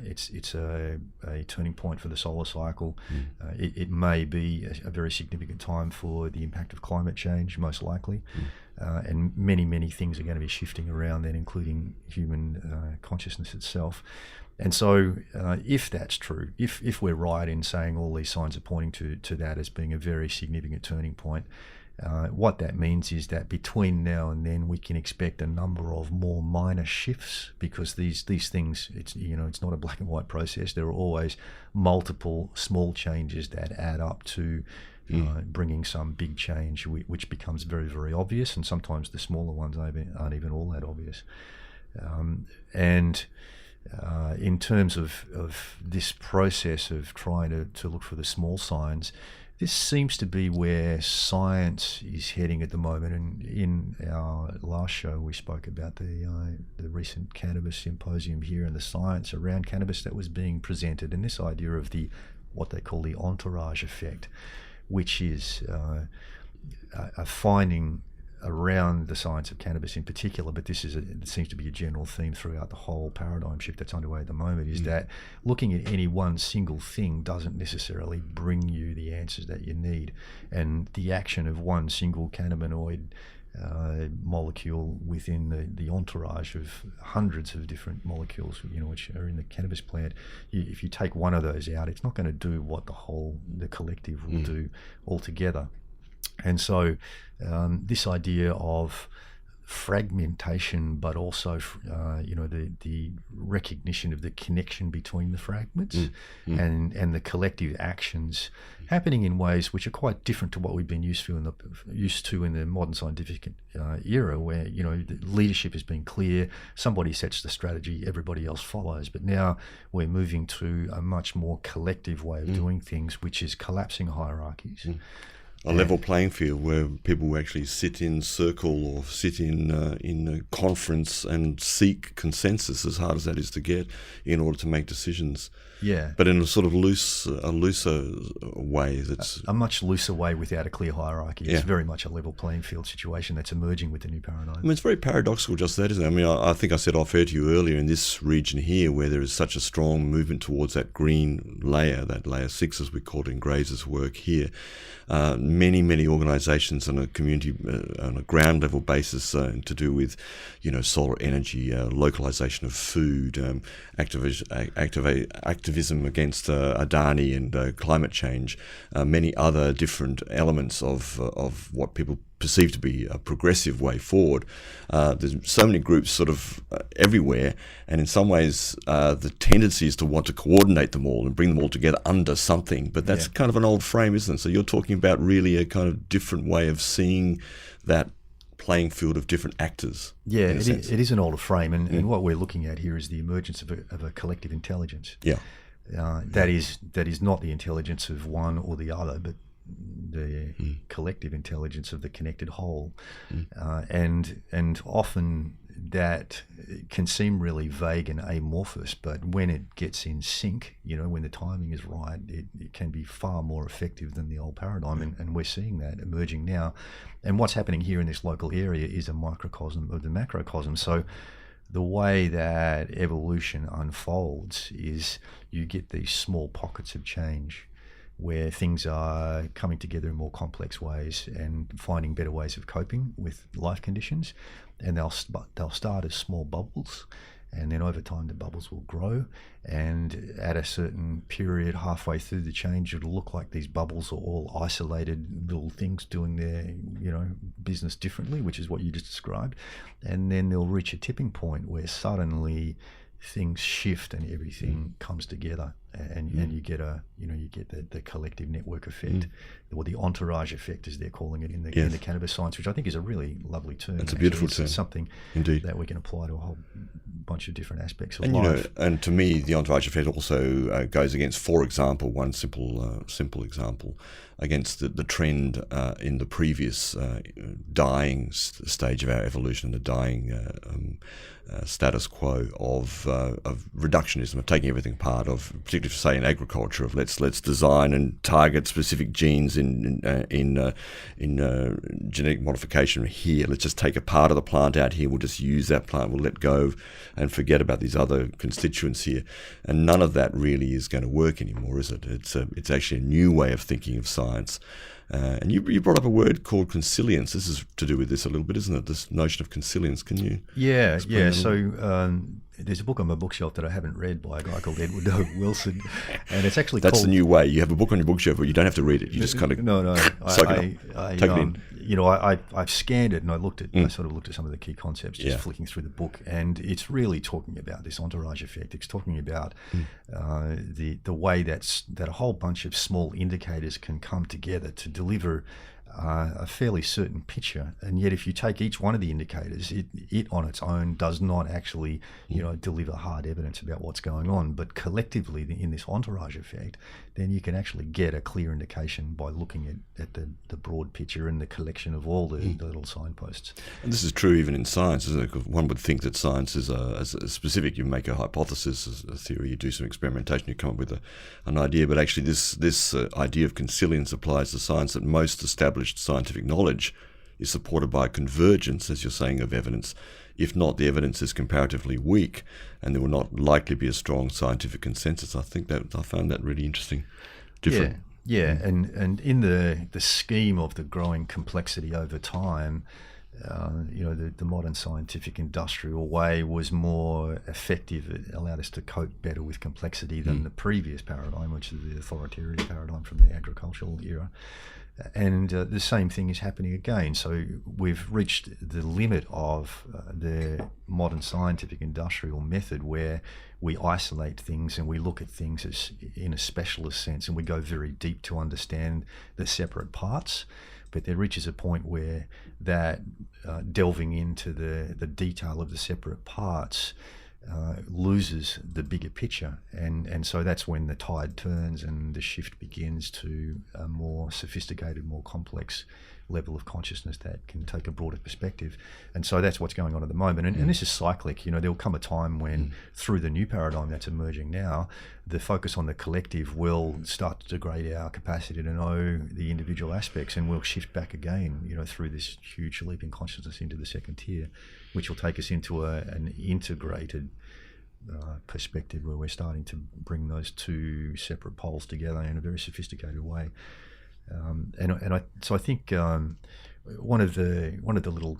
It's a turning point for the solar cycle. It may be a very significant time for the impact of climate change, most likely. And many things are going to be shifting around then, including human consciousness itself. And so if that's true, if we're right in saying all these signs are pointing to that as being a very significant turning point, what that means is that between now and then we can expect a number of more minor shifts, because these things, it's not a black and white process. There are always multiple small changes that add up to bringing some big change, which becomes very, very obvious, and sometimes the smaller ones aren't even all that obvious. In terms of this process of trying to look for the small signs, this seems to be where science is heading at the moment. And in our last show, we spoke about the recent cannabis symposium here and the science around cannabis that was being presented, and this idea of what they call the entourage effect, which is a finding around the science of cannabis in particular, but it seems to be a general theme throughout the whole paradigm shift that's underway at the moment, is that looking at any one single thing doesn't necessarily bring you the answers that you need. And the action of one single cannabinoid molecule within the entourage of hundreds of different molecules, which are in the cannabis plant, if you take one of those out, it's not going to do what the collective will do altogether. And so this idea of fragmentation, but also the recognition of the connection between the fragments and the collective actions happening in ways which are quite different to what we've been used to in the modern scientific era, where the leadership has been clear, somebody sets the strategy, everybody else follows. But now we're moving to a much more collective way of doing things, which is collapsing hierarchies. A level playing field where people will actually sit in circle or sit in a conference and seek consensus, as hard as that is to get, in order to make decisions. Yeah. But in a sort of looser way. That's a much looser way without a clear hierarchy. It's very much a level playing field situation that's emerging with the new paradigm. I mean, it's very paradoxical, just that, isn't it? I mean, I think I said off-air to you earlier, in this region here, where there is such a strong movement towards that green layer, that layer 6, as we call it in Grazer's work here, many organisations on a community, on a ground level basis, to do with, solar energy, localisation of food, activism against Adani and climate change, many other different elements of what people perceived to be a progressive way forward. There's so many groups sort of everywhere, and in some ways the tendency is to want to coordinate them all and bring them all together under something, but that's kind of an old frame, isn't it? So you're talking about really a kind of different way of seeing that playing field of different actors. Yeah, it is an older frame, and what we're looking at here is the emergence of a collective intelligence. Yeah. That is not the intelligence of one or the other, but the collective intelligence of the connected whole. And often that can seem really vague and amorphous, but when it gets in sync, when the timing is right, it can be far more effective than the old paradigm, and we're seeing that emerging now. And what's happening here in this local area is a microcosm of the macrocosm. So the way that evolution unfolds is you get these small pockets of change where things are coming together in more complex ways and finding better ways of coping with life conditions. And they'll start as small bubbles, and then over time the bubbles will grow, and at a certain period halfway through the change, it'll look like these bubbles are all isolated little things doing their business differently, which is what you just described. And then they'll reach a tipping point where suddenly things shift and everything comes together, and you get the collective network effect, or the entourage effect, as they're calling it in the cannabis science, which I think is a really lovely term. It's a beautiful term. It's something Indeed that we can apply to a whole bunch of different aspects of and life. And to me, the entourage effect also goes against, for example, one simple example, against the trend in the previous dying stage of our evolution, the dying status quo of reductionism, of taking everything part of, particularly say in agriculture, of let's design and target specific genes in genetic modification here. Let's just take a part of the plant out here. We'll just use that plant. We'll let go and forget about these other constituents here. And none of that really is going to work anymore, is it? It's actually a new way of thinking of science. And you brought up a word called consilience. This is to do with this a little bit, isn't it? This notion of consilience. Can you? Yeah. So there's a book on my bookshelf that I haven't read by a guy called Edward O. Wilson, and it's actually That's called... the new way. You have a book on your bookshelf, but you don't have to read it. You just kind of take it in. I've scanned it and I sort of looked at some of the key concepts, just flicking through the book, and it's really talking about this entourage effect. It's talking about the way that a whole bunch of small indicators can come together to deliver a fairly certain picture, and yet if you take each one of the indicators, it on its own does not actually deliver hard evidence about what's going on, but collectively in this entourage effect, then you can actually get a clear indication by looking at the broad picture and the collection of all the little signposts. And this is true even in science, isn't it? One would think that science is a specific. You make a hypothesis, a theory, you do some experimentation, you come up with an idea, but actually this idea of consilience applies to science, that most established scientific knowledge is supported by a convergence, as you're saying, of evidence. If not, the evidence is comparatively weak, and there will not likely be a strong scientific consensus. I found that really interesting. Different. Yeah, and in the scheme of the growing complexity over time, the modern scientific industrial way was more effective. It allowed us to cope better with complexity than the previous paradigm, which is the authoritarian paradigm from the agricultural era. And the same thing is happening again. So we've reached the limit of the modern scientific industrial method, where we isolate things and we look at things as in a specialist sense, and we go very deep to understand the separate parts. But there reaches a point where that delving into the detail of the separate parts loses the bigger picture, and so that's when the tide turns and the shift begins to a more sophisticated, more complex level of consciousness that can take a broader perspective. And so that's what's going on at the moment, and this is cyclic. There'll come a time when through the new paradigm that's emerging now, the focus on the collective will start to degrade our capacity to know the individual aspects, and we'll shift back again through this huge leap in consciousness into the second tier, which will take us into an integrated perspective where we're starting to bring those two separate poles together in a very sophisticated way. So I think one of the little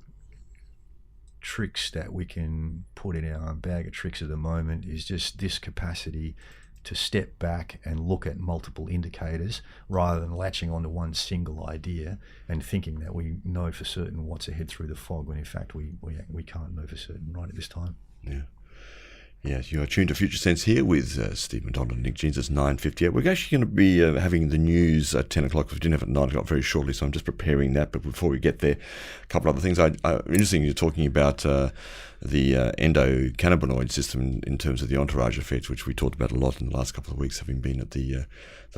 tricks that we can put in our bag of tricks at the moment is just this capacity to step back and look at multiple indicators rather than latching onto one single idea and thinking that we know for certain what's ahead through the fog, when in fact we can't know for certain right at this time. Yeah. Yes, you are tuned to Future Sense here with Steve McDonald and Nick Jeans. It's 9:58. We're actually going to be having the news at 10 o'clock. We didn't have it at 9 o'clock very shortly, so I'm just preparing that. But before we get there, a couple other things. Interesting, you're talking about the endocannabinoid system in terms of the entourage effect, which we talked about a lot in the last couple of weeks, having been at the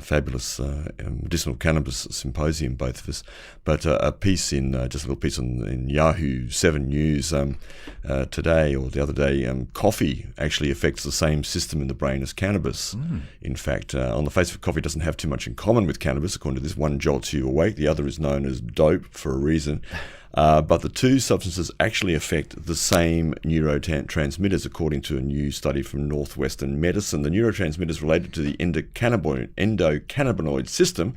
fabulous medicinal cannabis symposium, both of us. But a little piece in Yahoo 7 News today or the other day, coffee actually affects the same system in the brain as cannabis. In fact, on the face of it, coffee doesn't have too much in common with cannabis. According to this, one jolts you awake, the other is known as dope for a reason. But the two substances actually affect the same neurotransmitters, according to a new study from Northwestern Medicine. The neurotransmitters related to the endocannabinoid system,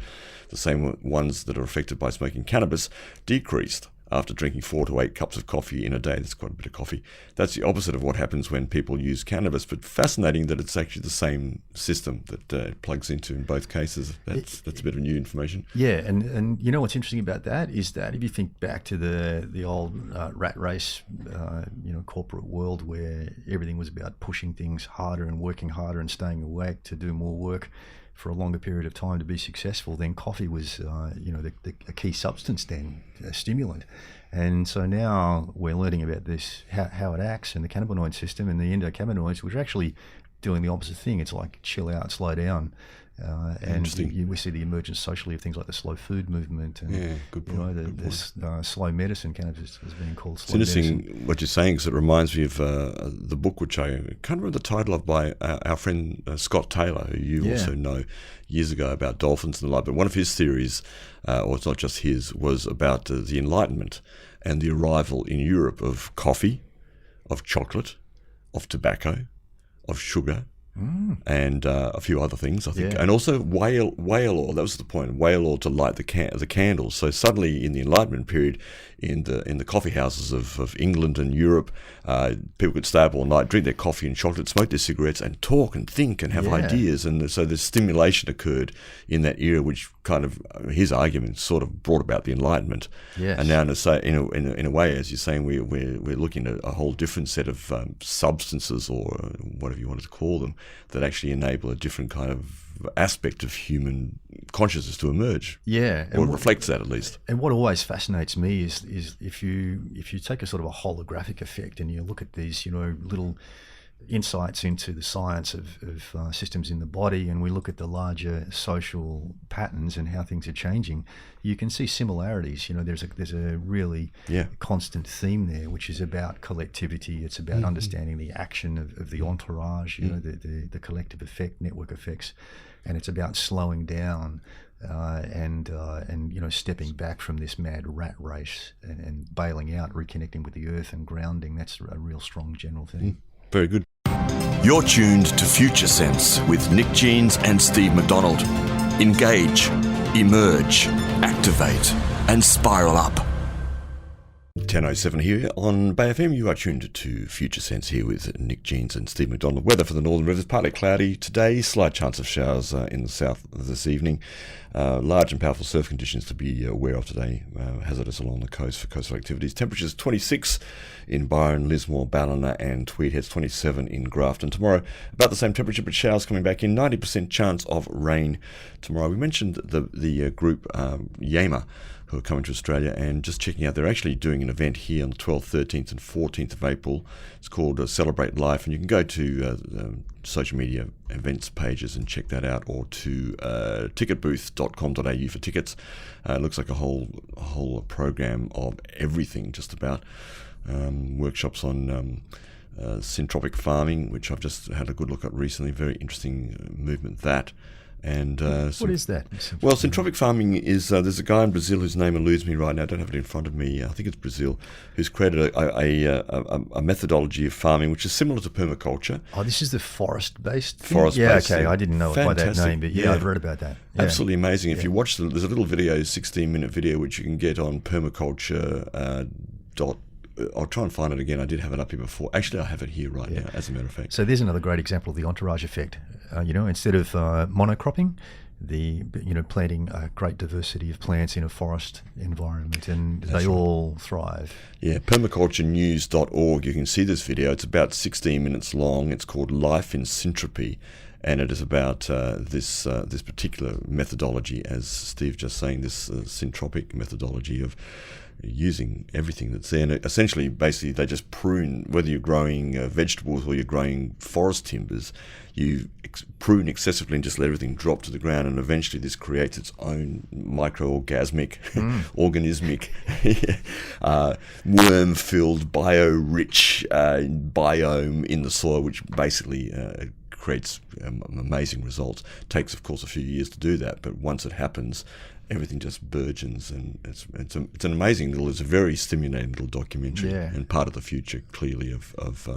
the same ones that are affected by smoking cannabis, decreased after drinking 4 to 8 cups of coffee in a day. That's quite a bit of coffee. That's the opposite of what happens when people use cannabis, but fascinating that it's actually the same system that it plugs into in both cases. That's a bit of new information. Yeah, and you know what's interesting about that is that if you think back to the old rat race, corporate world where everything was about pushing things harder and working harder and staying awake to do more work for a longer period of time to be successful, then coffee was, a key substance then, a stimulant. And so now we're learning about this, how it acts and the cannabinoid system and the endocannabinoids, which are actually doing the opposite thing. It's like chill out, slow down. And we see the emergence socially of things like the slow food movement and good point, the slow medicine. Cannabis is being called slow medicine. It's medicine. interesting what you're saying, because it reminds me of the book which I can't remember the title of, by our friend Scott Taylor, who you also know, years ago, about dolphins and the like. But one of his theories, or it's not just his, was about the Enlightenment and the arrival in Europe of coffee, of chocolate, of tobacco, of sugar, and a few other things, I think, and also whale oil. That was the point. Whale oil to light the candles. So suddenly, in the Enlightenment period, in the coffee houses of England and Europe, people could stay up all night, drink their coffee and chocolate, smoke their cigarettes, and talk and think and have ideas. And so the stimulation occurred in that era, which kind of, his argument, sort of brought about the Enlightenment. Yes. And now, in a way, as you're saying, we're looking at a whole different set of substances, or whatever you wanted to call them, that actually enable a different kind of aspect of human consciousness to emerge. Yeah, or it reflects that, at least. And what always fascinates me is if you take a sort of a holographic effect and you look at these, little insights into the science of systems in the body, and we look at the larger social patterns and how things are changing, you can see similarities. There's a really constant theme there, which is about collectivity. It's about understanding the action of the entourage, the collective effect, network effects, and it's about slowing down and stepping back from this mad rat race and bailing out, reconnecting with the earth and grounding. That's a real strong general theme. Very good. You're tuned to Future Sense with Nick Jeans and Steve McDonald. Engage, emerge, activate, and spiral up. 10:07 here on Bay FM. You are tuned to Future Sense here with Nick Jeans and Steve McDonald. Weather for the Northern Rivers, partly cloudy today, slight chance of showers in the south this evening. Large and powerful surf conditions to be aware of today, hazardous along the coast for coastal activities. Temperatures 26 in Byron, Lismore, Ballina and Tweed Heads, 27 in Grafton. Tomorrow, about the same temperature, but showers coming back in, 90% chance of rain tomorrow. We mentioned the group Yama, who are coming to Australia, and just checking out, they're actually doing an event here on the 12th, 13th and 14th of April. It's called Celebrate Life, and you can go to social media events pages and check that out, or to ticketbooth.com.au for tickets. It looks like a whole program of everything, just about. Workshops on syntropic farming, which I've just had a good look at recently. Very interesting movement, that. And what is that? Well, syntropic farming is, there's a guy in Brazil whose name eludes me right now. I don't have it in front of me. I think it's Brazil, who's created a methodology of farming which is similar to permaculture. Oh, this is the forest-based thing? Forest-based okay. thing. I didn't know it by that name, but I've read about that. Yeah. Absolutely amazing. If you watch there's a little video, 16-minute video, which you can get on permaculture. I'll try and find it again. I did have it up here before. Actually, I have it here right now, as a matter of fact. So there's another great example of the entourage effect. Instead of monocropping, planting a great diversity of plants in a forest environment, and they all thrive. Yeah, permaculturenews.org. You can see this video. It's about 16 minutes long. It's called Life in Syntropy, and it is about this particular methodology, as Steve just saying, this syntropic methodology of using everything that's there. And essentially, basically, they just prune, whether you're growing vegetables or you're growing forest timbers, you prune excessively and just let everything drop to the ground, and eventually this creates its own microorganismic, organismic, worm-filled, bio-rich biome in the soil, which basically creates amazing results. Takes, of course, a few years to do that, but once it happens, everything just burgeons, and it's an amazing it's a very stimulating little documentary, and part of the future clearly of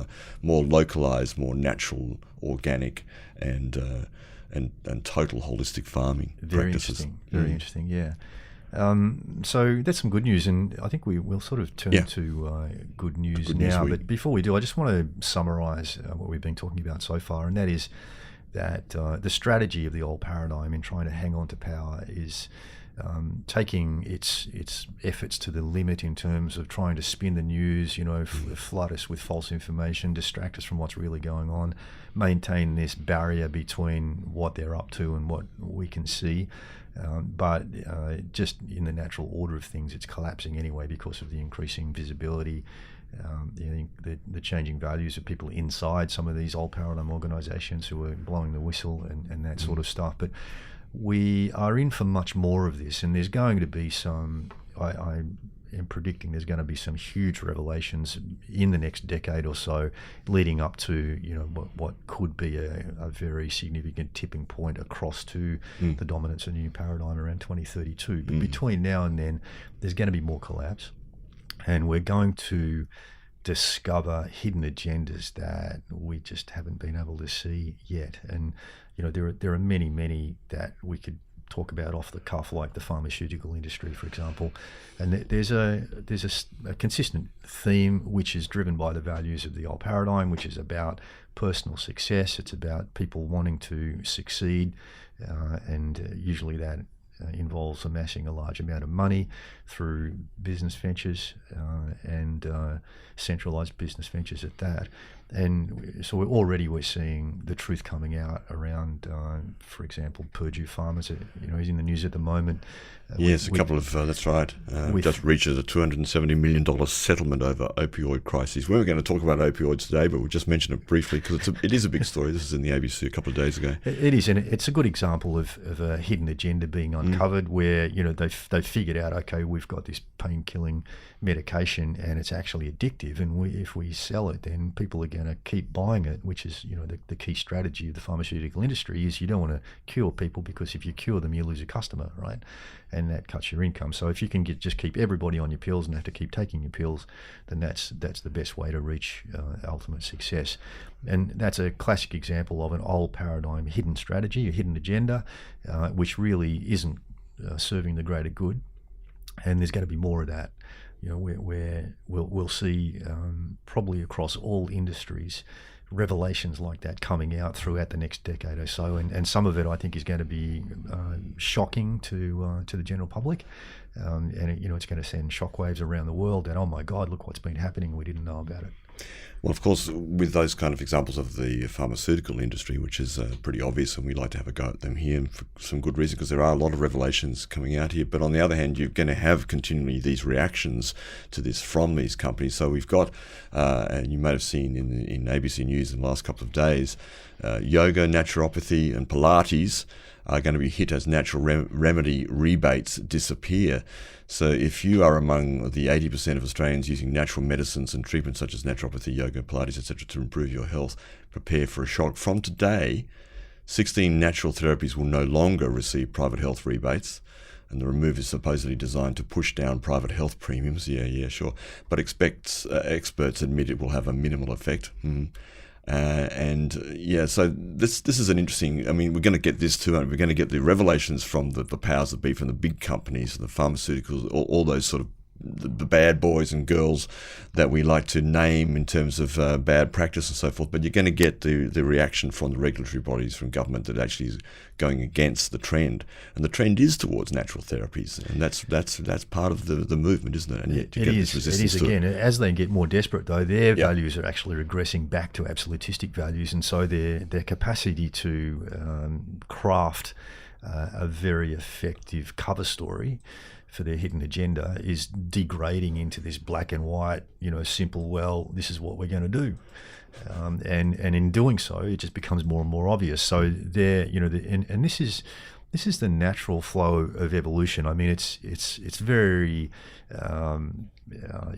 more localized, more natural, organic, and total holistic farming practices. Very interesting. Yeah. So that's some good news, and I think we'll sort of turn to good news now. But before we do, I just want to summarise what we've been talking about so far, and that is that the strategy of the old paradigm in trying to hang on to power is taking its efforts to the limit in terms of trying to spin the news, flood us with false information, distract us from what's really going on, maintain this barrier between what they're up to and what we can see. But just in the natural order of things, it's collapsing anyway because of the increasing visibility, the changing values of people inside some of these old paradigm organisations who are blowing the whistle and that sort of stuff. But we are in for much more of this, and there's going to be some, I am predicting there's going to be some huge revelations in the next decade or so, leading up to what could be a very significant tipping point across to the dominance of the new paradigm around 2032. But between now and then, there's going to be more collapse, and we're going to discover hidden agendas that we just haven't been able to see yet. And there are many that we could talk about off the cuff, like the pharmaceutical industry, for example. And there's a consistent theme which is driven by the values of the old paradigm, which is about personal success. It's about people wanting to succeed, and usually that involves amassing a large amount of money through business ventures and centralized business ventures at that. And so we're seeing the truth coming out around, for example, Purdue Farmers. He's in the news at the moment. Yes, a couple of that's right. Just reaches a $270 million settlement over opioid crises. We were going to talk about opioids today, but we'll just mention it briefly because it is a big story. This is in the ABC a couple of days ago. It is, and it's a good example of a hidden agenda being uncovered, where they've figured out, okay, we've got this pain-killing medication and it's actually addictive, and if we sell it, then people are going to keep buying it, which is the key strategy of the pharmaceutical industry is you don't want to cure people, because if you cure them you lose a customer, right? And that cuts your income. So if you can just keep everybody on your pills and have to keep taking your pills, then that's the best way to reach ultimate success. And that's a classic example of an old paradigm hidden strategy, a hidden agenda, which really isn't serving the greater good. And there's going to be more of that. Where we'll see probably across all industries revelations like that coming out throughout the next decade or so, and some of it I think is going to be shocking to the general public, and it's going to send shockwaves around the world that, oh my God, look what's been happening, we didn't know about it. Well, of course, with those kind of examples of the pharmaceutical industry, which is pretty obvious, and we like to have a go at them here for some good reason, because there are a lot of revelations coming out here. But on the other hand, you're going to have continually these reactions to this from these companies. So we've got, and you may have seen in ABC News in the last couple of days, yoga, naturopathy, and Pilates are going to be hit as natural remedy rebates disappear. So if you are among the 80% of Australians using natural medicines and treatments such as naturopathy, yoga, Pilates, etc. to improve your health, prepare for a shock. From today, 16 natural therapies will no longer receive private health rebates, and the remove is supposedly designed to push down private health premiums. Yeah, sure. But experts admit it will have a minimal effect. So this is an interesting. I mean, we're going to get this too. We're going to get the revelations from the powers that be, from the big companies, the pharmaceuticals, all those sort of the bad boys and girls that we like to name in terms of bad practice and so forth. But you're going to get the reaction from the regulatory bodies, from government, that actually is going against the trend, and the trend is towards natural therapies, and that's part of the movement, isn't it? And yet you get this resistance to it. As they get more desperate, though, their values are actually regressing back to absolutistic values, and so their capacity to craft a very effective cover story for their hidden agenda is degrading into this black and white, simple, well, this is what we're going to do. And in doing so, it just becomes more and more obvious. So and this is this is the natural flow of evolution. I mean, it's very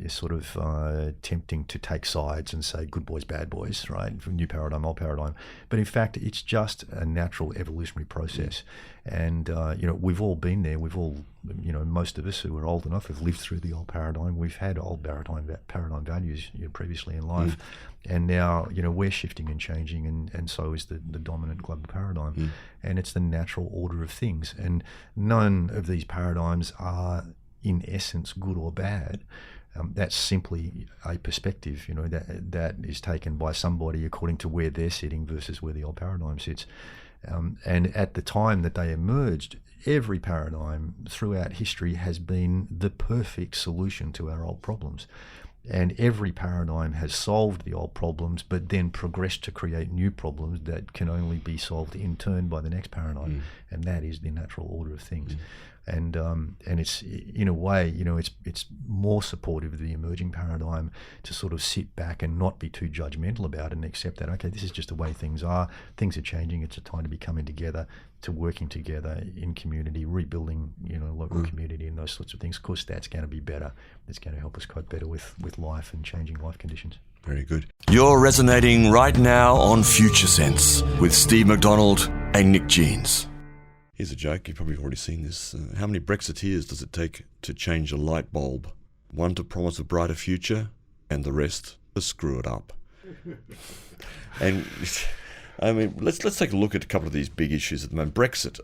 sort of tempting to take sides and say good boys, bad boys, right? From new paradigm, old paradigm. But in fact, it's just a natural evolutionary process. And, we've all been there. We've all, most of us who are old enough have lived through the old paradigm. We've had old paradigm values previously in life. And now, we're shifting and changing, and so is the dominant global paradigm. And it's the natural order of things. And none of these paradigms are, in essence, good or bad. That's simply a perspective, that is taken by somebody according to where they're sitting versus where the old paradigm sits. And at the time that they emerged, every paradigm throughout history has been the perfect solution to our old problems. And every paradigm has solved the old problems, but then progressed to create new problems that can only be solved in turn by the next paradigm. And that is the natural order of things. And it's, in a way, it's more supportive of the emerging paradigm to sort of sit back and not be too judgmental about it and accept that, okay, this is just the way things are changing, it's a time to be coming together, to working together in community, rebuilding, local community and those sorts of things. Of course, that's going to be better. It's going to help us cope better with life and changing life conditions. Very good. You're resonating right now on Future Sense with Steve McDonald and Nick Jeans. Here's a joke, you've probably already seen this. How many Brexiteers does it take to change a light bulb? One to promise a brighter future, and the rest to screw it up. And I mean, let's take a look at a couple of these big issues at the moment. Brexit,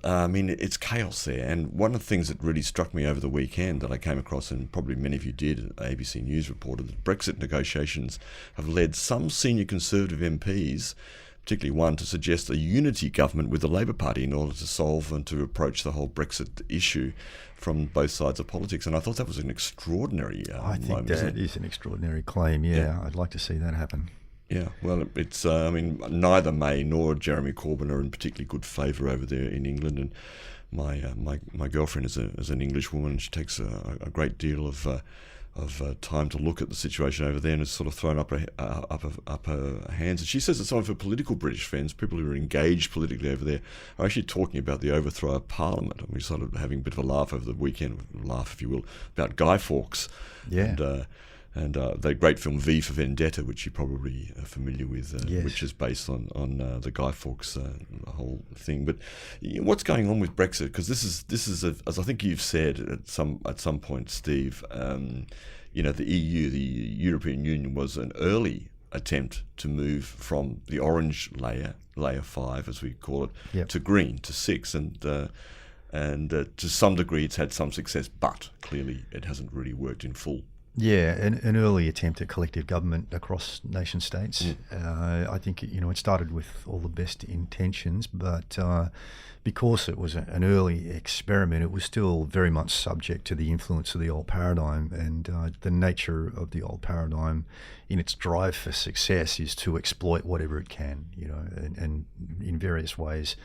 it's chaos there. And one of the things that really struck me over the weekend that I came across, and probably many of you did, ABC News reported that Brexit negotiations have led some senior Conservative MPs, particularly one, to suggest a unity government with the Labour Party in order to solve and to approach the whole Brexit issue from both sides of politics. And I thought that was an extraordinary I think moment, that is an extraordinary claim, yeah. I'd like to see that happen. Yeah, well, it's, neither May nor Jeremy Corbyn are in particularly good favour over there in England. And my girlfriend is an English woman, and she takes a great deal of time to look at the situation over there, and has sort of thrown up her hands. And she says that some of her political British friends, people who are engaged politically over there, are actually talking about the overthrow of Parliament. And we started having a bit of a laugh over the weekend, if you will, about Guy Fawkes. Yeah. And the great film V for Vendetta, which you're probably familiar with, yes. which is based on the Guy Fawkes whole thing. But what's going on with Brexit? Because this is as I think you've said at some point, Steve. The EU, the European Union, was an early attempt to move from the orange layer 5, as we call it, yep. to green, to 6, and to some degree it's had some success, but clearly it hasn't really worked in full. Yeah, an early attempt at collective government across nation states. I think it started with all the best intentions, but because it was an early experiment, it was still very much subject to the influence of the old paradigm. And the nature of the old paradigm, in its drive for success, is to exploit whatever it can. And in various ways.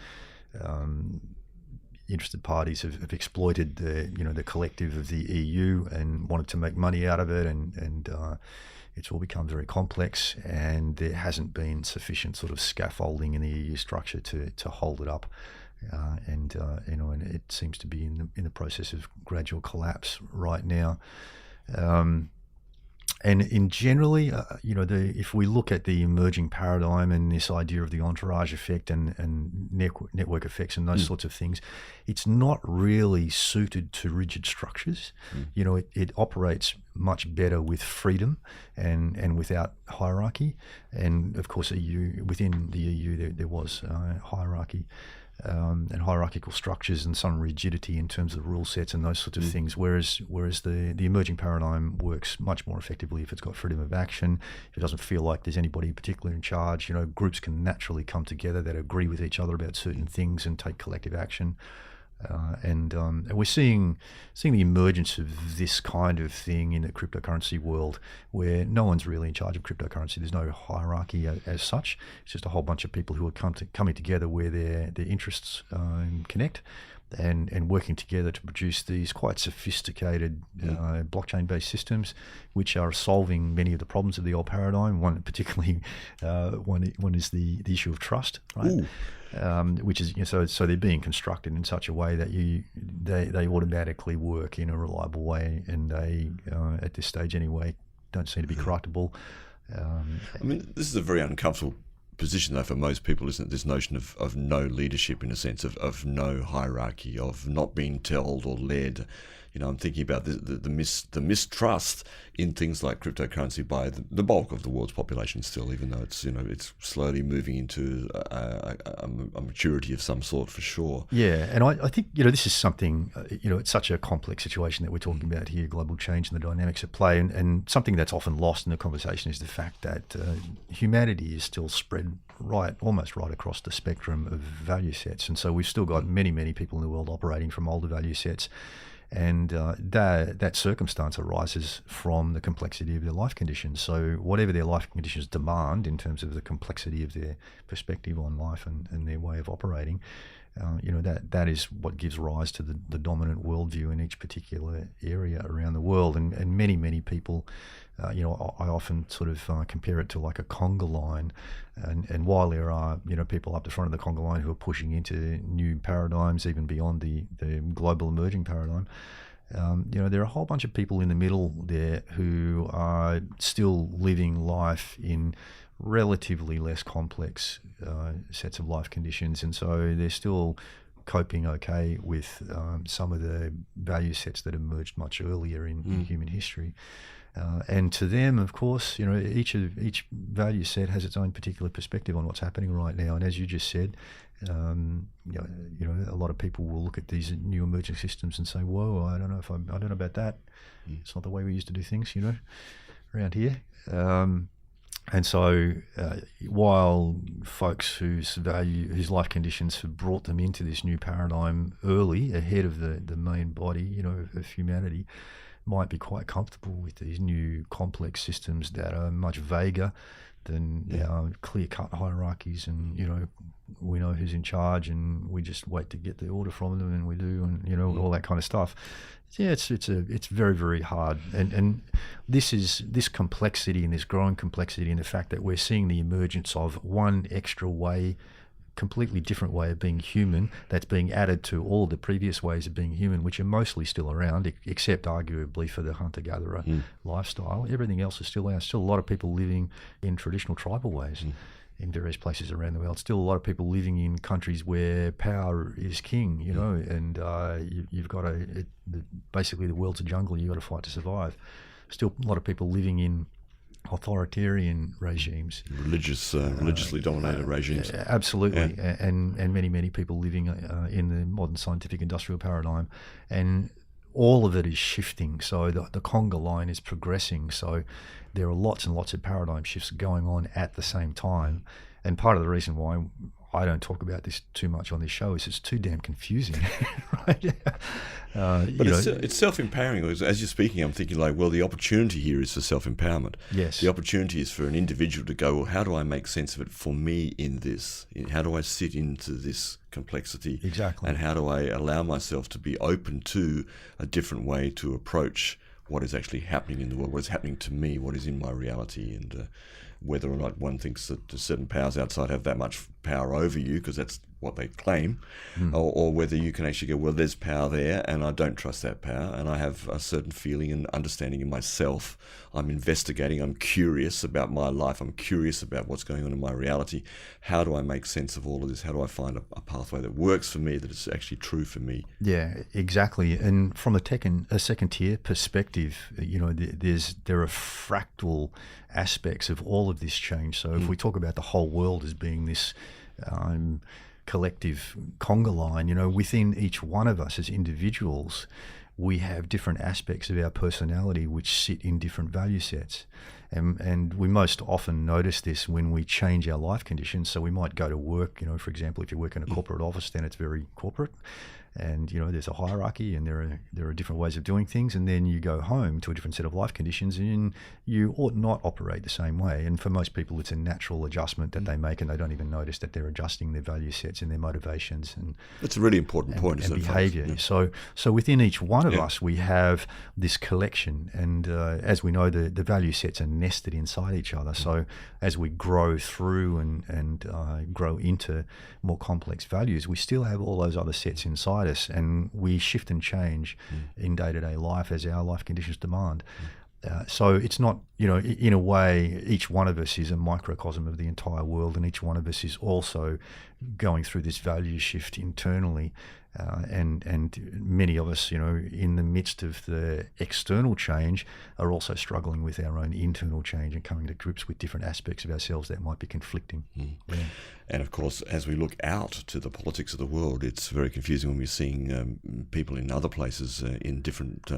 Interested parties have exploited the collective of the EU and wanted to make money out of it, and it's all become very complex, and there hasn't been sufficient sort of scaffolding in the EU structure to hold it up, and it seems to be in the process of gradual collapse right now. And in generally, if we look at the emerging paradigm and this idea of the entourage effect and network effects and those sorts of things, it's not really suited to rigid structures. It operates much better with freedom and without hierarchy. And of course, within the EU, there was hierarchy. And hierarchical structures and some rigidity in terms of rule sets and those sorts of things, whereas the emerging paradigm works much more effectively if it's got freedom of action, if it doesn't feel like there's anybody in particular in charge. Groups can naturally come together that agree with each other about certain things and take collective action. And we're seeing the emergence of this kind of thing in the cryptocurrency world, where no one's really in charge of cryptocurrency. There's no hierarchy as such. It's just a whole bunch of people who are coming together where their interests connect, and working together to produce these quite sophisticated blockchain-based systems, which are solving many of the problems of the old paradigm. One particularly, one is the issue of trust, right? Which is, so they're being constructed in such a way that they automatically work in a reliable way, and they at this stage anyway don't seem to be corruptible. I mean, this is a very uncomfortable position, though, for most people, isn't it? This notion of no leadership, in a sense, of no hierarchy, of not being told or led. I'm thinking about the mistrust in things like cryptocurrency by the bulk of the world's population still, even though it's it's slowly moving into a maturity of some sort, for sure. Yeah, and I think this is something it's such a complex situation that we're talking about here, global change and the dynamics at play, and something that's often lost in the conversation is the fact that humanity is still spread almost right across the spectrum of value sets, and so we've still got many people in the world operating from older value sets. And that circumstance arises from the complexity of their life conditions. So whatever their life conditions demand in terms of the complexity of their perspective on life and their way of operating, that is what gives rise to the dominant worldview in each particular area around the world. And many people, I often sort of compare it to like a conga line. And while there are, people up the front of the conga line who are pushing into new paradigms, even beyond the global emerging paradigm, there are a whole bunch of people in the middle there who are still living life in relatively less complex sets of life conditions, and so they're still coping okay with some of the value sets that emerged much earlier in human history. And to them, of course, each value set has its own particular perspective on what's happening right now. And as you just said, a lot of people will look at these new emerging systems and say, "Whoa, I don't know about that. It's not the way we used to do things, around here." And so, while folks whose life conditions have brought them into this new paradigm early, ahead of the main body, of humanity, might be quite comfortable with these new complex systems that are much vaguer than our clear-cut hierarchies, and we know who's in charge, and we just wait to get the order from them, and we do, and all that kind of stuff. Yeah, it's very, very hard, and this complexity and this growing complexity, and the fact that we're seeing the emergence of one extra way, completely different way of being human that's being added to all the previous ways of being human, which are mostly still around, except arguably for the hunter-gatherer lifestyle. Everything else is still around. Still a lot of people living in traditional tribal ways in various places around the world. Still a lot of people living in countries where power is king, and you've got basically the world's a jungle. You've got to fight to survive. Still a lot of people living in authoritarian regimes, religiously dominated regimes. Absolutely, and many people living in the modern scientific industrial paradigm, and all of it is shifting. So the conga line is progressing. So there are lots and lots of paradigm shifts going on at the same time, and part of the reason why I don't talk about this too much on this show is it's too damn confusing, right? But it's self-empowering. As you're speaking, I'm thinking like, well, the opportunity here is for self-empowerment. Yes. The opportunity is for an individual to go, well, how do I make sense of it for me in this? How do I sit into this complexity? Exactly. And how do I allow myself to be open to a different way to approach what is actually happening in the world, what is happening to me, what is in my reality, and whether or not one thinks that certain powers outside have that much power over you, because that's what they claim, or whether you can actually go, well, there's power there, and I don't trust that power, and I have a certain feeling and understanding in myself. I'm investigating, I'm curious about my life, I'm curious about what's going on in my reality. How do I make sense of all of this? How do I find a pathway that works for me, that is actually true for me? Yeah, exactly. And from a second tier perspective, there are fractal aspects of all of this change. So if we talk about the whole world as being this collective conga line, within each one of us as individuals, we have different aspects of our personality which sit in different value sets. And we most often notice this when we change our life conditions. So we might go to work, for example, if you work in a corporate office, then it's very corporate. And, there's a hierarchy and there are different ways of doing things. And then you go home to a different set of life conditions and you ought not operate the same way. And for most people, it's a natural adjustment that they make and they don't even notice that they're adjusting their value sets and their motivations. And that's a really important point, isn't it? Behaviour. Yeah. So within each one of us, we have this collection. And as we know, the value sets are nested inside each other. So as we grow through and grow into more complex values, we still have all those other sets inside us, and we shift and change in day-to-day life as our life conditions demand. So it's not, in a way, each one of us is a microcosm of the entire world, and each one of us is also going through this value shift internally. And many of us, in the midst of the external change, are also struggling with our own internal change and coming to grips with different aspects of ourselves that might be conflicting. Yeah. And of course, as we look out to the politics of the world, it's very confusing when we're seeing people in other places in different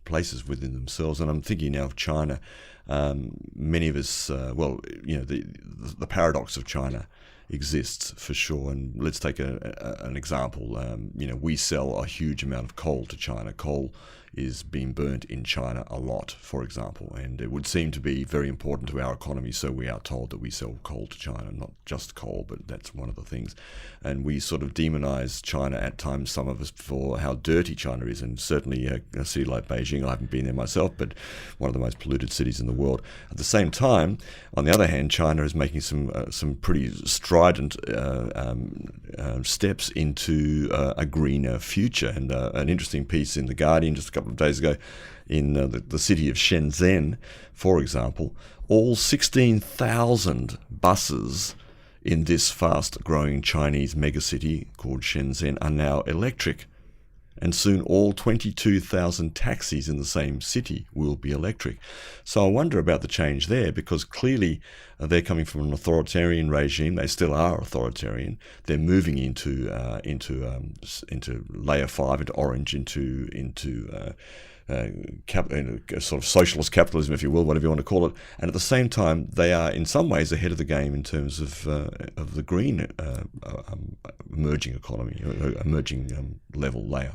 places within themselves. And I'm thinking now of China. Many of us, the paradox of China exists for sure. And let's take an example. We sell a huge amount of coal to China. Coal is being burnt in China a lot, for example, and it would seem to be very important to our economy, so we are told that we sell coal to China, not just coal, but that's one of the things. And we sort of demonize China at times, some of us, for how dirty China is, and certainly a city like Beijing, I haven't been there myself, but one of the most polluted cities in the world. At the same time, on the other hand, China is making some pretty strident steps into a greener future. And an interesting piece in The Guardian just a couple of days ago in the city of Shenzhen, for example, all 16,000 buses in this fast-growing Chinese megacity called Shenzhen are now electric. And soon all 22,000 taxis in the same city will be electric. So I wonder about the change there, because clearly they're coming from an authoritarian regime. They still are authoritarian. They're moving into layer 5, into orange, into sort of socialist capitalism, if you will, whatever you want to call it. And at the same time, they are in some ways ahead of the game in terms of the green emerging economy, emerging level layer.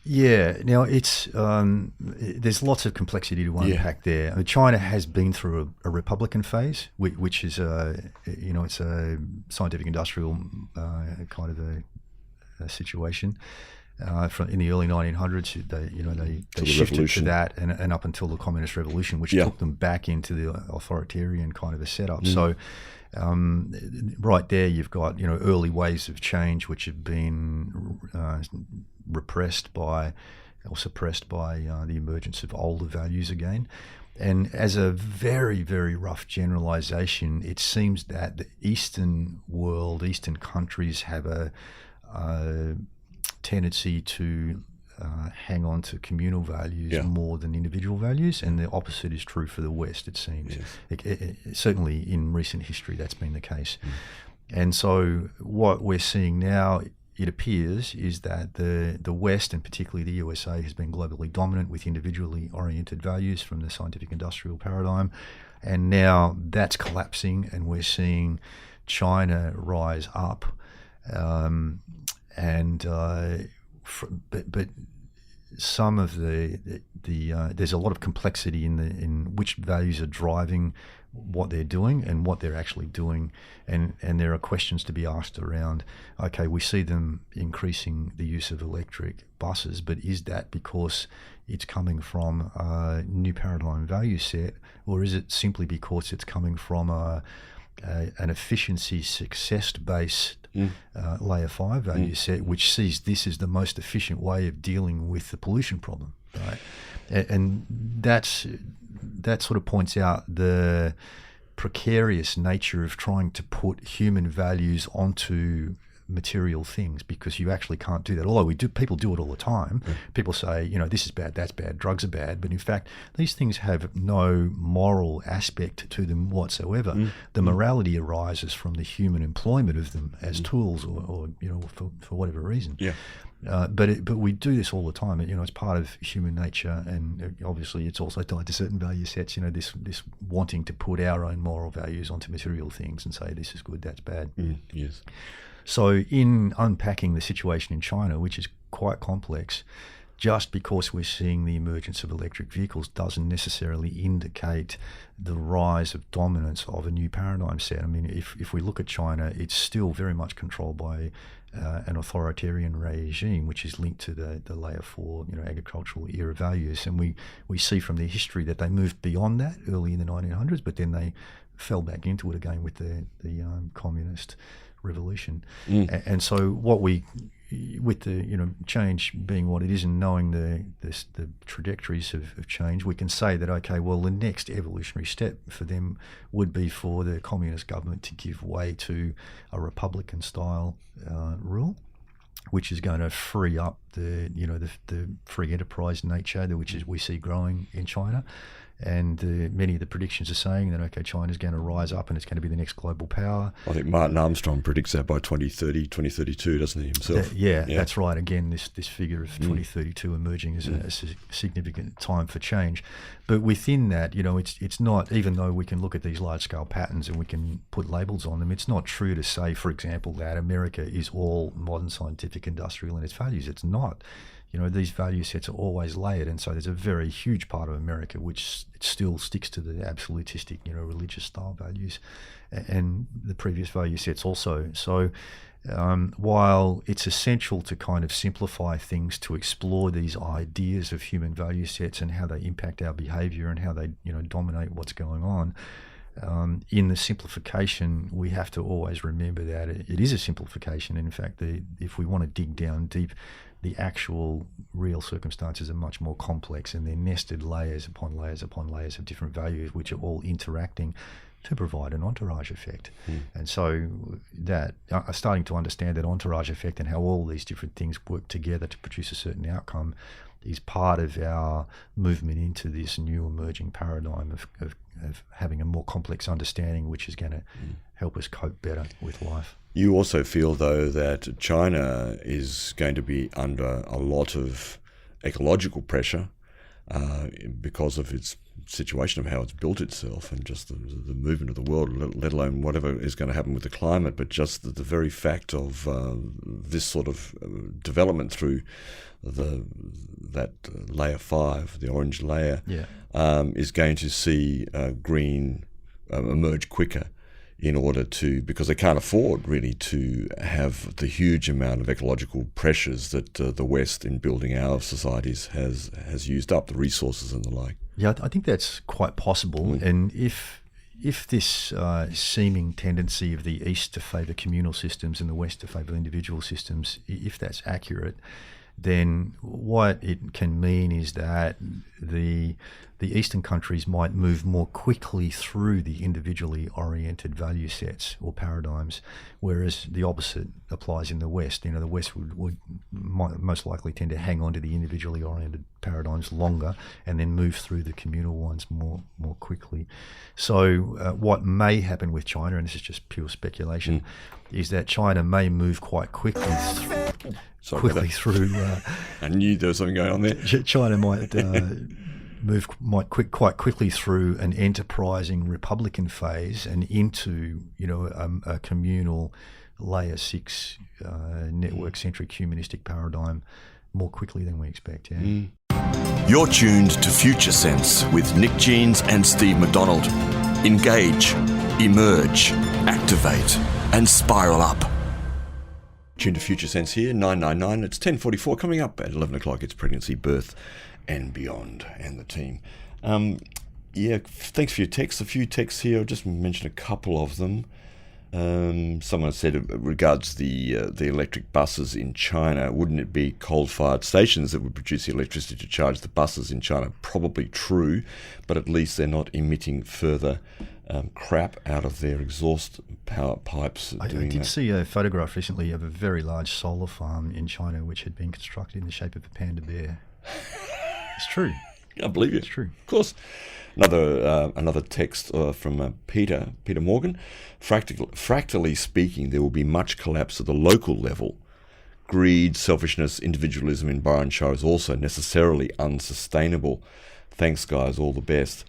Yeah. Now it's there's lots of complexity to unpack there. I mean, China has been through a Republican phase, which is it's a scientific industrial kind of a situation. In the early 1900s, they shifted to that, and up until the Communist Revolution, which took them back into the authoritarian kind of a setup. So, right there, you've got early waves of change which have been repressed by or suppressed by the emergence of older values again. And as a very, very rough generalization, it seems that the Eastern world, Eastern countries have a tendency to hang on to communal values more than individual values, and the opposite is true for the West, it seems. Yes. Certainly in recent history that's been the case. And so what we're seeing now, it appears, is that the West, and particularly the USA, has been globally dominant with individually oriented values from the scientific industrial paradigm, and now that's collapsing and we're seeing China rise up. But some of the there's a lot of complexity in which values are driving what they're doing and what they're actually doing, and there are questions to be asked around. Okay, we see them increasing the use of electric buses, but is that because it's coming from a new paradigm value set, or is it simply because it's coming from an efficiency success-based layer 5 value set, which sees this as the most efficient way of dealing with the pollution problem, right? And that sort of points out the precarious nature of trying to put human values onto material things, because you actually can't do that. Although people do it all the time. People say, this is bad, that's bad, drugs are bad. But in fact, these things have no moral aspect to them whatsoever. The morality arises from the human employment of them as tools, or for whatever reason. Yeah. But we do this all the time. It's part of human nature, and obviously it's also tied to certain value sets. This wanting to put our own moral values onto material things and say this is good, that's bad. Yes. So in unpacking the situation in China, which is quite complex, just because we're seeing the emergence of electric vehicles doesn't necessarily indicate the rise of dominance of a new paradigm set. I mean, if we look at China, it's still very much controlled by an authoritarian regime, which is linked to the layer 4, agricultural era values. And we see from their history that they moved beyond that early in the 1900s, but then they fell back into it again with the communist revolution. And so what with the change being what it is, and knowing the trajectories of change, we can say that, okay, well, the next evolutionary step for them would be for the communist government to give way to a republican style rule, which is going to free up the free enterprise nature which is we see growing in China. And many of the predictions are saying that, okay, China's going to rise up and it's going to be the next global power. I think Martin Armstrong predicts that by 2030, 2032, doesn't he, himself? Yeah, that's right. Again, this figure of 2032 emerging as a significant time for change. But within that, it's not, even though we can look at these large-scale patterns and we can put labels on them, it's not true to say, for example, that America is all modern scientific industrial in its values. It's not. These value sets are always layered, and so there's a very huge part of America which still sticks to the absolutistic, religious style values, and the previous value sets also. So while it's essential to kind of simplify things, to explore these ideas of human value sets and how they impact our behavior and how they, dominate what's going on, in the simplification, we have to always remember that it is a simplification. And in fact, if we want to dig down deep, the actual real circumstances are much more complex, and they're nested layers upon layers upon layers of different values, which are all interacting to provide an entourage effect. And so that starting to understand that entourage effect and how all these different things work together to produce a certain outcome is part of our movement into this new emerging paradigm of having a more complex understanding, which is going to help us cope better with life. You also feel, though, that China is going to be under a lot of ecological pressure because of its situation of how it's built itself and just the movement of the world, let alone whatever is going to happen with the climate, but just the very fact of this sort of development through that layer 5, the orange layer, is going to see green emerge quicker, in order to, because they can't afford really to have the huge amount of ecological pressures that the West in building our societies has used up, the resources and the like. Yeah, I think that's quite possible. And if this seeming tendency of the East to favour communal systems and the West to favour individual systems, if that's accurate, then what it can mean is that the Eastern countries might move more quickly through the individually oriented value sets or paradigms, whereas the opposite applies in the West. The West would most likely tend to hang on to the individually oriented paradigms longer and then move through the communal ones more quickly. So what may happen with China, and this is just pure speculation, is that China may move quite quickly through. I knew there was something going on there. China might move quite quickly through an enterprising republican phase and into a communal layer 6 network-centric humanistic paradigm more quickly than we expect. You're tuned to Future Sense with Nick Jeans and Steve McDonald. Engage, emerge, activate, and spiral up. Tuned to Future Sense here, 999. It's 10:44. Coming up at 11 o'clock, it's pregnancy, birth, and beyond, and the team. Thanks for your texts. A few texts here. I'll just mention a couple of them. Someone said it regards the electric buses in China. Wouldn't it be coal-fired stations that would produce the electricity to charge the buses in China? Probably true, but at least they're not emitting further crap out of their exhaust power pipes. I did see a photograph recently of a very large solar farm in China which had been constructed in the shape of a panda bear. It's true. I believe you. It's true. Of course. Another text from Peter Morgan. Fractally speaking, there will be much collapse at the local level. Greed, selfishness, individualism in Byron Shire is also necessarily unsustainable. Thanks, guys. All the best.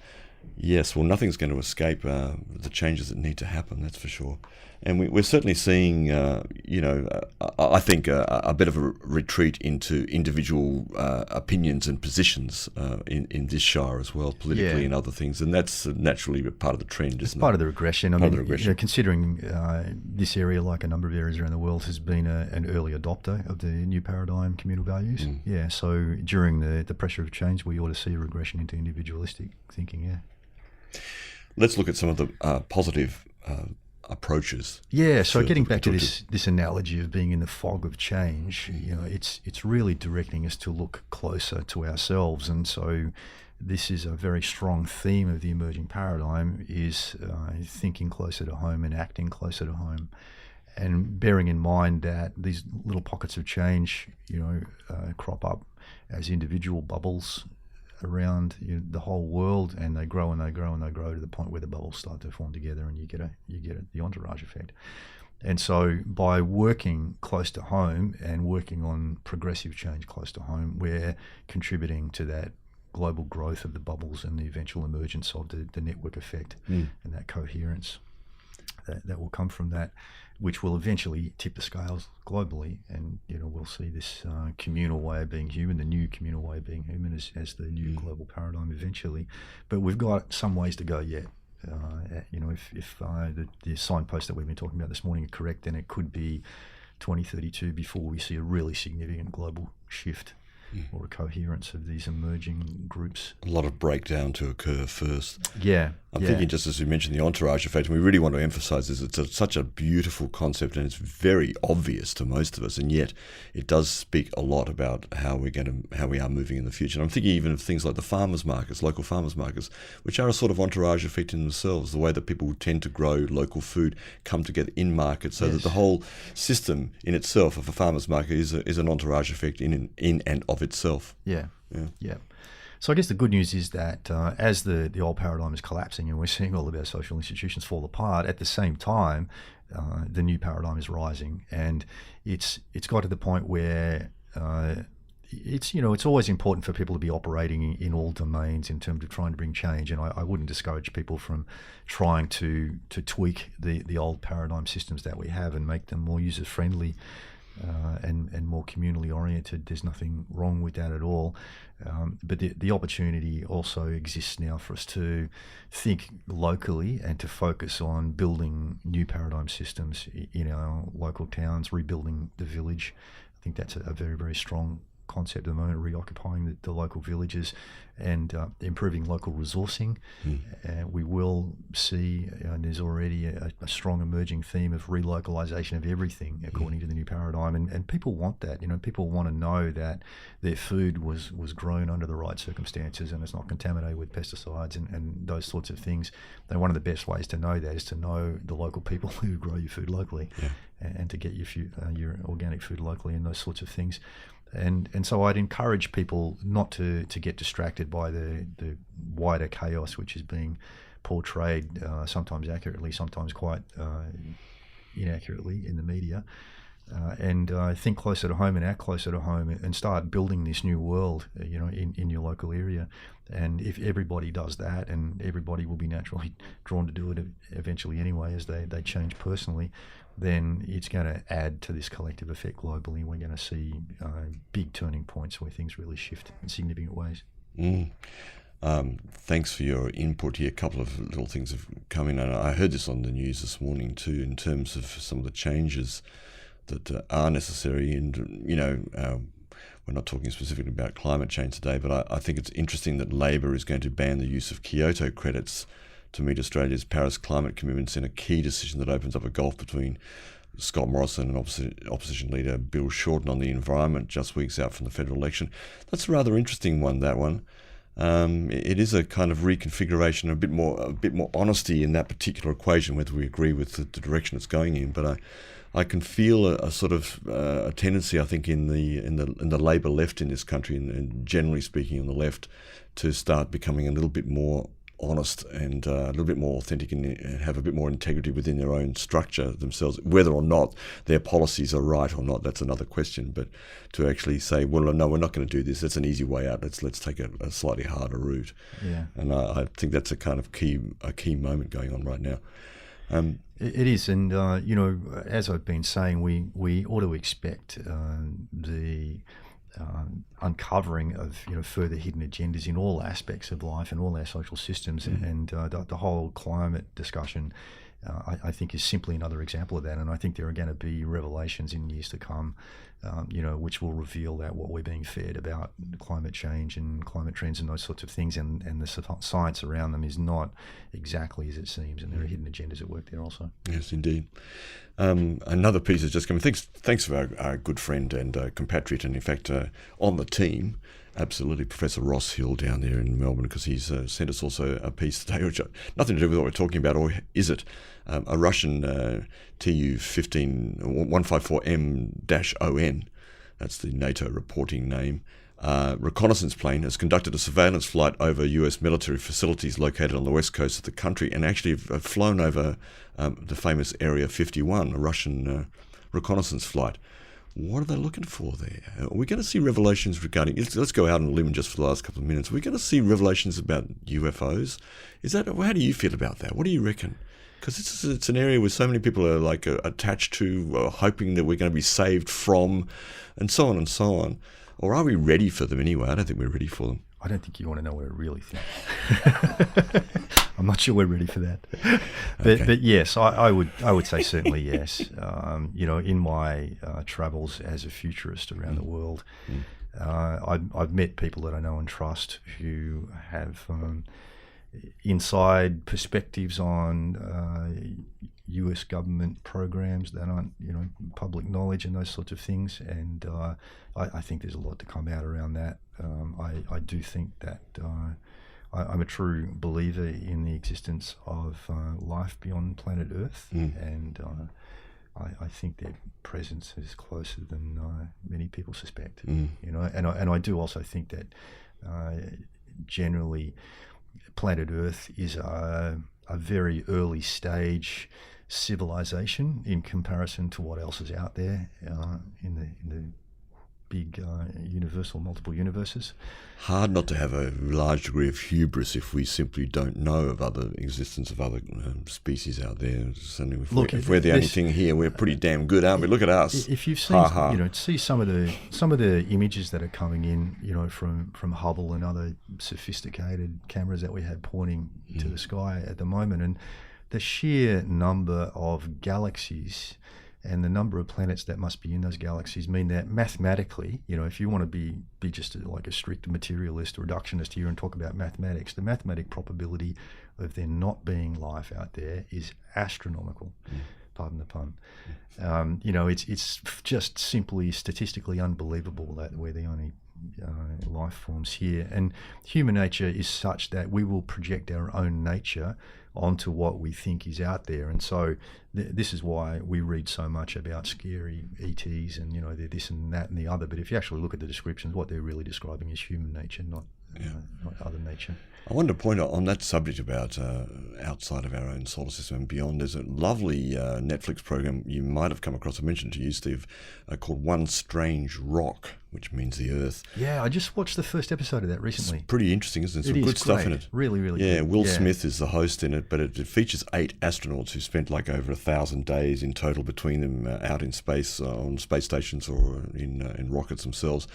Yes, well, nothing's going to escape the changes that need to happen, that's for sure. And we're certainly seeing, I think a bit of a retreat into individual opinions and positions in this shire as well, politically and other things. And that's naturally part of the trend, isn't it? Part of the regression. Considering this area, like a number of areas around the world, has been an early adopter of the new paradigm communal values. Yeah, so during the pressure of change, we ought to see a regression into individualistic thinking, Let's look at some of the positive approaches. Yeah, so getting back to this analogy of being in the fog of change, it's really directing us to look closer to ourselves. And so this is a very strong theme of the emerging paradigm, is thinking closer to home and acting closer to home. And bearing in mind that these little pockets of change, crop up as individual bubbles around the whole world, and they grow and they grow and they grow to the point where the bubbles start to form together, and you get the entourage effect. And so by working close to home and working on progressive change close to home, we're contributing to that global growth of the bubbles and the eventual emergence of the network effect and that coherence that will come from that, which will eventually tip the scales globally, and we'll see this communal way of being human, the new communal way of being human, as the new global paradigm eventually. But we've got some ways to go yet. If the signposts that we've been talking about this morning are correct, then it could be 2032 before we see a really significant global shift or a coherence of these emerging groups. A lot of breakdown to occur first. Yeah. I'm thinking, just as you mentioned, the entourage effect, and we really want to emphasise this. It's such a beautiful concept, and it's very obvious to most of us, and yet it does speak a lot about how we are moving in the future. And I'm thinking even of things like the farmers markets, local farmers markets, which are a sort of entourage effect in themselves. The way that people tend to grow local food, come together in markets, so that the whole system in itself of a farmers market is an entourage effect in and of itself. Yeah. So I guess the good news is that as the old paradigm is collapsing and we're seeing all of our social institutions fall apart, at the same time, the new paradigm is rising, and it's got to the point where it's always important for people to be operating in all domains in terms of trying to bring change. And I wouldn't discourage people from trying to tweak the old paradigm systems that we have and make them more user friendly. And more communally oriented. There's nothing wrong with that at all. But the opportunity also exists now for us to think locally and to focus on building new paradigm systems in our local towns, rebuilding the village. I think that's a very, very strong concept at the moment, reoccupying the local villages and improving local resourcing. We will see, and there's already a strong emerging theme of relocalization of everything according to the new paradigm, and people want that. People want to know that their food was grown under the right circumstances and it's not contaminated with pesticides and those sorts of things. And one of the best ways to know that is to know the local people who grow your food locally, and to get your organic food locally and those sorts of things. And so I'd encourage people not to get distracted by the wider chaos which is being portrayed, sometimes accurately, sometimes quite inaccurately in the media, and think closer to home and act closer to home and start building this new world, in your local area. And if everybody does that, and everybody will be naturally drawn to do it eventually anyway as they change personally, then it's going to add to this collective effect globally. We're going to see big turning points where things really shift in significant ways. Thanks for your input here. A couple of little things have come in, and I heard this on the news this morning too, in terms of some of the changes that are necessary. And we're not talking specifically about climate change today, but I think it's interesting that Labor is going to ban the use of Kyoto credits to meet Australia's Paris climate commitments, in a key decision that opens up a gulf between Scott Morrison and opposition leader Bill Shorten on the environment, just weeks out from the federal election. That's a rather interesting one, that one. it is a kind of reconfiguration, a bit more honesty in that particular equation, whether we agree with the direction it's going in. But I can feel a sort of a tendency, I think, in the Labour left in this country, and generally speaking on the left, to start becoming a little bit more honest and a little bit more authentic and have a bit more integrity within their own structure themselves. Whether or not their policies are right or not, that's another question. But to actually say, well, no, we're not going to do this. That's an easy way out. Let's take a slightly harder route. Yeah. And I think that's a kind of key moment going on right now. It is, and as I've been saying, we ought to expect the uncovering of further hidden agendas in all aspects of life and all our social systems, and the whole climate discussion, I think, is simply another example of that. And I think there are going to be revelations in years to come, which will reveal that what we're being fed about climate change and climate trends and those sorts of things, and the science around them is not exactly as it seems, and there are hidden agendas at work there also. Yes, indeed. Another piece has just come. Thanks for our good friend and compatriot, and in fact on the team, absolutely, Professor Ross Hill down there in Melbourne, because he's sent us also a piece today, which nothing to do with what we're talking about, or is it? A Russian Tu-154M-ON, that's the NATO reporting name, reconnaissance plane has conducted a surveillance flight over US military facilities located on the west coast of the country, and actually have flown over the famous Area 51, a Russian reconnaissance flight. What are they looking for there? Are we going to see revelations regarding... Let's go out on a limb just for the last couple of minutes. Are we going to see revelations about UFOs? How do you feel about that? What do you reckon? Because it's an area where so many people are attached to, hoping that we're going to be saved from, and so on and so on. Or are we ready for them anyway? I don't think we're ready for them. I don't think you want to know what I really think. I'm not sure we're ready for that. But yes, I would say certainly yes. In my travels as a futurist around the world, I've met people that I know and trust who have inside perspectives on US government programs that aren't public knowledge and those sorts of things, and I think there's a lot to come out around that. I do think that I'm a true believer in the existence of life beyond planet Earth, and I think their presence is closer than many people suspect. And I do also think that generally planet Earth is a very early stage civilization in comparison to what else is out there in the big universal multiple universes. Hard not to have a large degree of hubris if we simply don't know of other existence of other species out there. If we're the only thing here, we're pretty damn good, aren't we? Look at us. If you've seen, see some of the images that are coming in, from Hubble and other sophisticated cameras that we have pointing to the sky at the moment, and the sheer number of galaxies and the number of planets that must be in those galaxies mean that mathematically, if you want to be just like a strict materialist or reductionist here and talk about mathematics, the mathematic probability of there not being life out there is astronomical. Pardon the pun. It's just simply statistically unbelievable that we're the only life forms here, and human nature is such that we will project our own nature onto what we think is out there, and so this is why we read so much about scary ETs and they're this and that and the other. But if you actually look at the descriptions, what they're really describing is human nature, not other nature. I wanted to point out on that subject about outside of our own solar system and beyond. There's a lovely Netflix program you might have come across. I mentioned to you, Steve, called One Strange Rock, which means the Earth. Yeah, I just watched the first episode of that recently. It's pretty interesting, isn't it? Some good stuff in it. Really, really good. Yeah, Will Smith is the host in it, but it features 8 astronauts who spent over 1,000 days in total between them out in space, on space stations or in rockets themselves,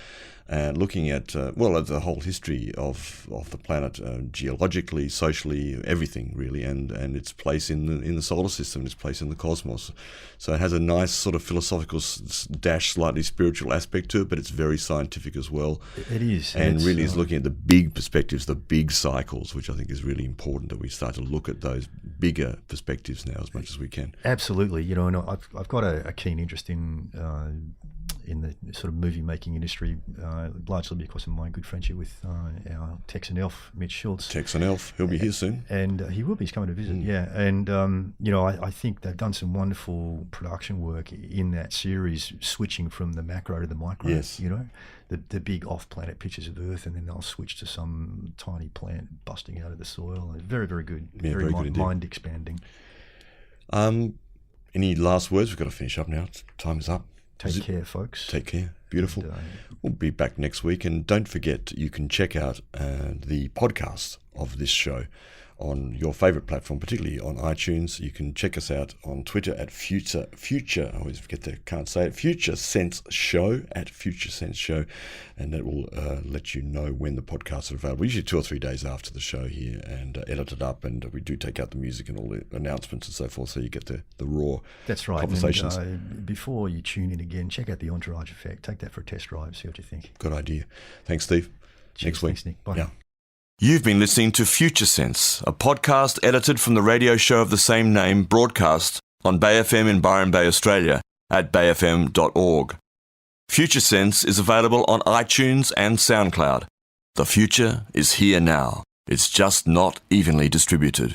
and looking at the whole history of the planet, geologically, socially, everything really, and its place in the solar system, its place in the cosmos. So it has a nice sort of philosophical dash, slightly spiritual aspect to it, but it's very scientific as well. It is, and really is looking at the big perspectives, the big cycles, which I think is really important that we start to look at those bigger perspectives now as much as we can. Absolutely, and I've got a keen interest in in the sort of movie making industry, largely because of my good friendship with our Texan elf, Mitch Schultz. Texan elf, he'll be here soon. And he will be. He's coming to visit, yeah. And, I think they've done some wonderful production work in that series, switching from the macro to the micro. Yes. The big off-planet pictures of Earth, and then they'll switch to some tiny plant busting out of the soil. Very, very good. Yeah, very good indeed. Mind-expanding. Any last words? We've got to finish up now. Time is up. Take care, folks. Take care. Beautiful. And, we'll be back next week. And don't forget, you can check out the podcast of this show on your favourite platform, particularly on iTunes. You can check us out on Twitter at Future. I always can't say it. Future Sense Show at Future Sense Show, and that will let you know when the podcasts are available. Usually 2 or 3 days after the show here, and edit it up. And we do take out the music and all the announcements and so forth, so you get the raw. That's right. Conversations. And, before you tune in again, check out the Entourage Effect. Take that for a test drive. See what you think. Good idea. Thanks, Steve. Cheers. Next week. Thanks, Nick. Bye. Yeah. You've been listening to Future Sense, a podcast edited from the radio show of the same name, broadcast on Bay FM in Byron Bay, Australia, at bayfm.org. Future Sense is available on iTunes and SoundCloud. The future is here now. It's just not evenly distributed.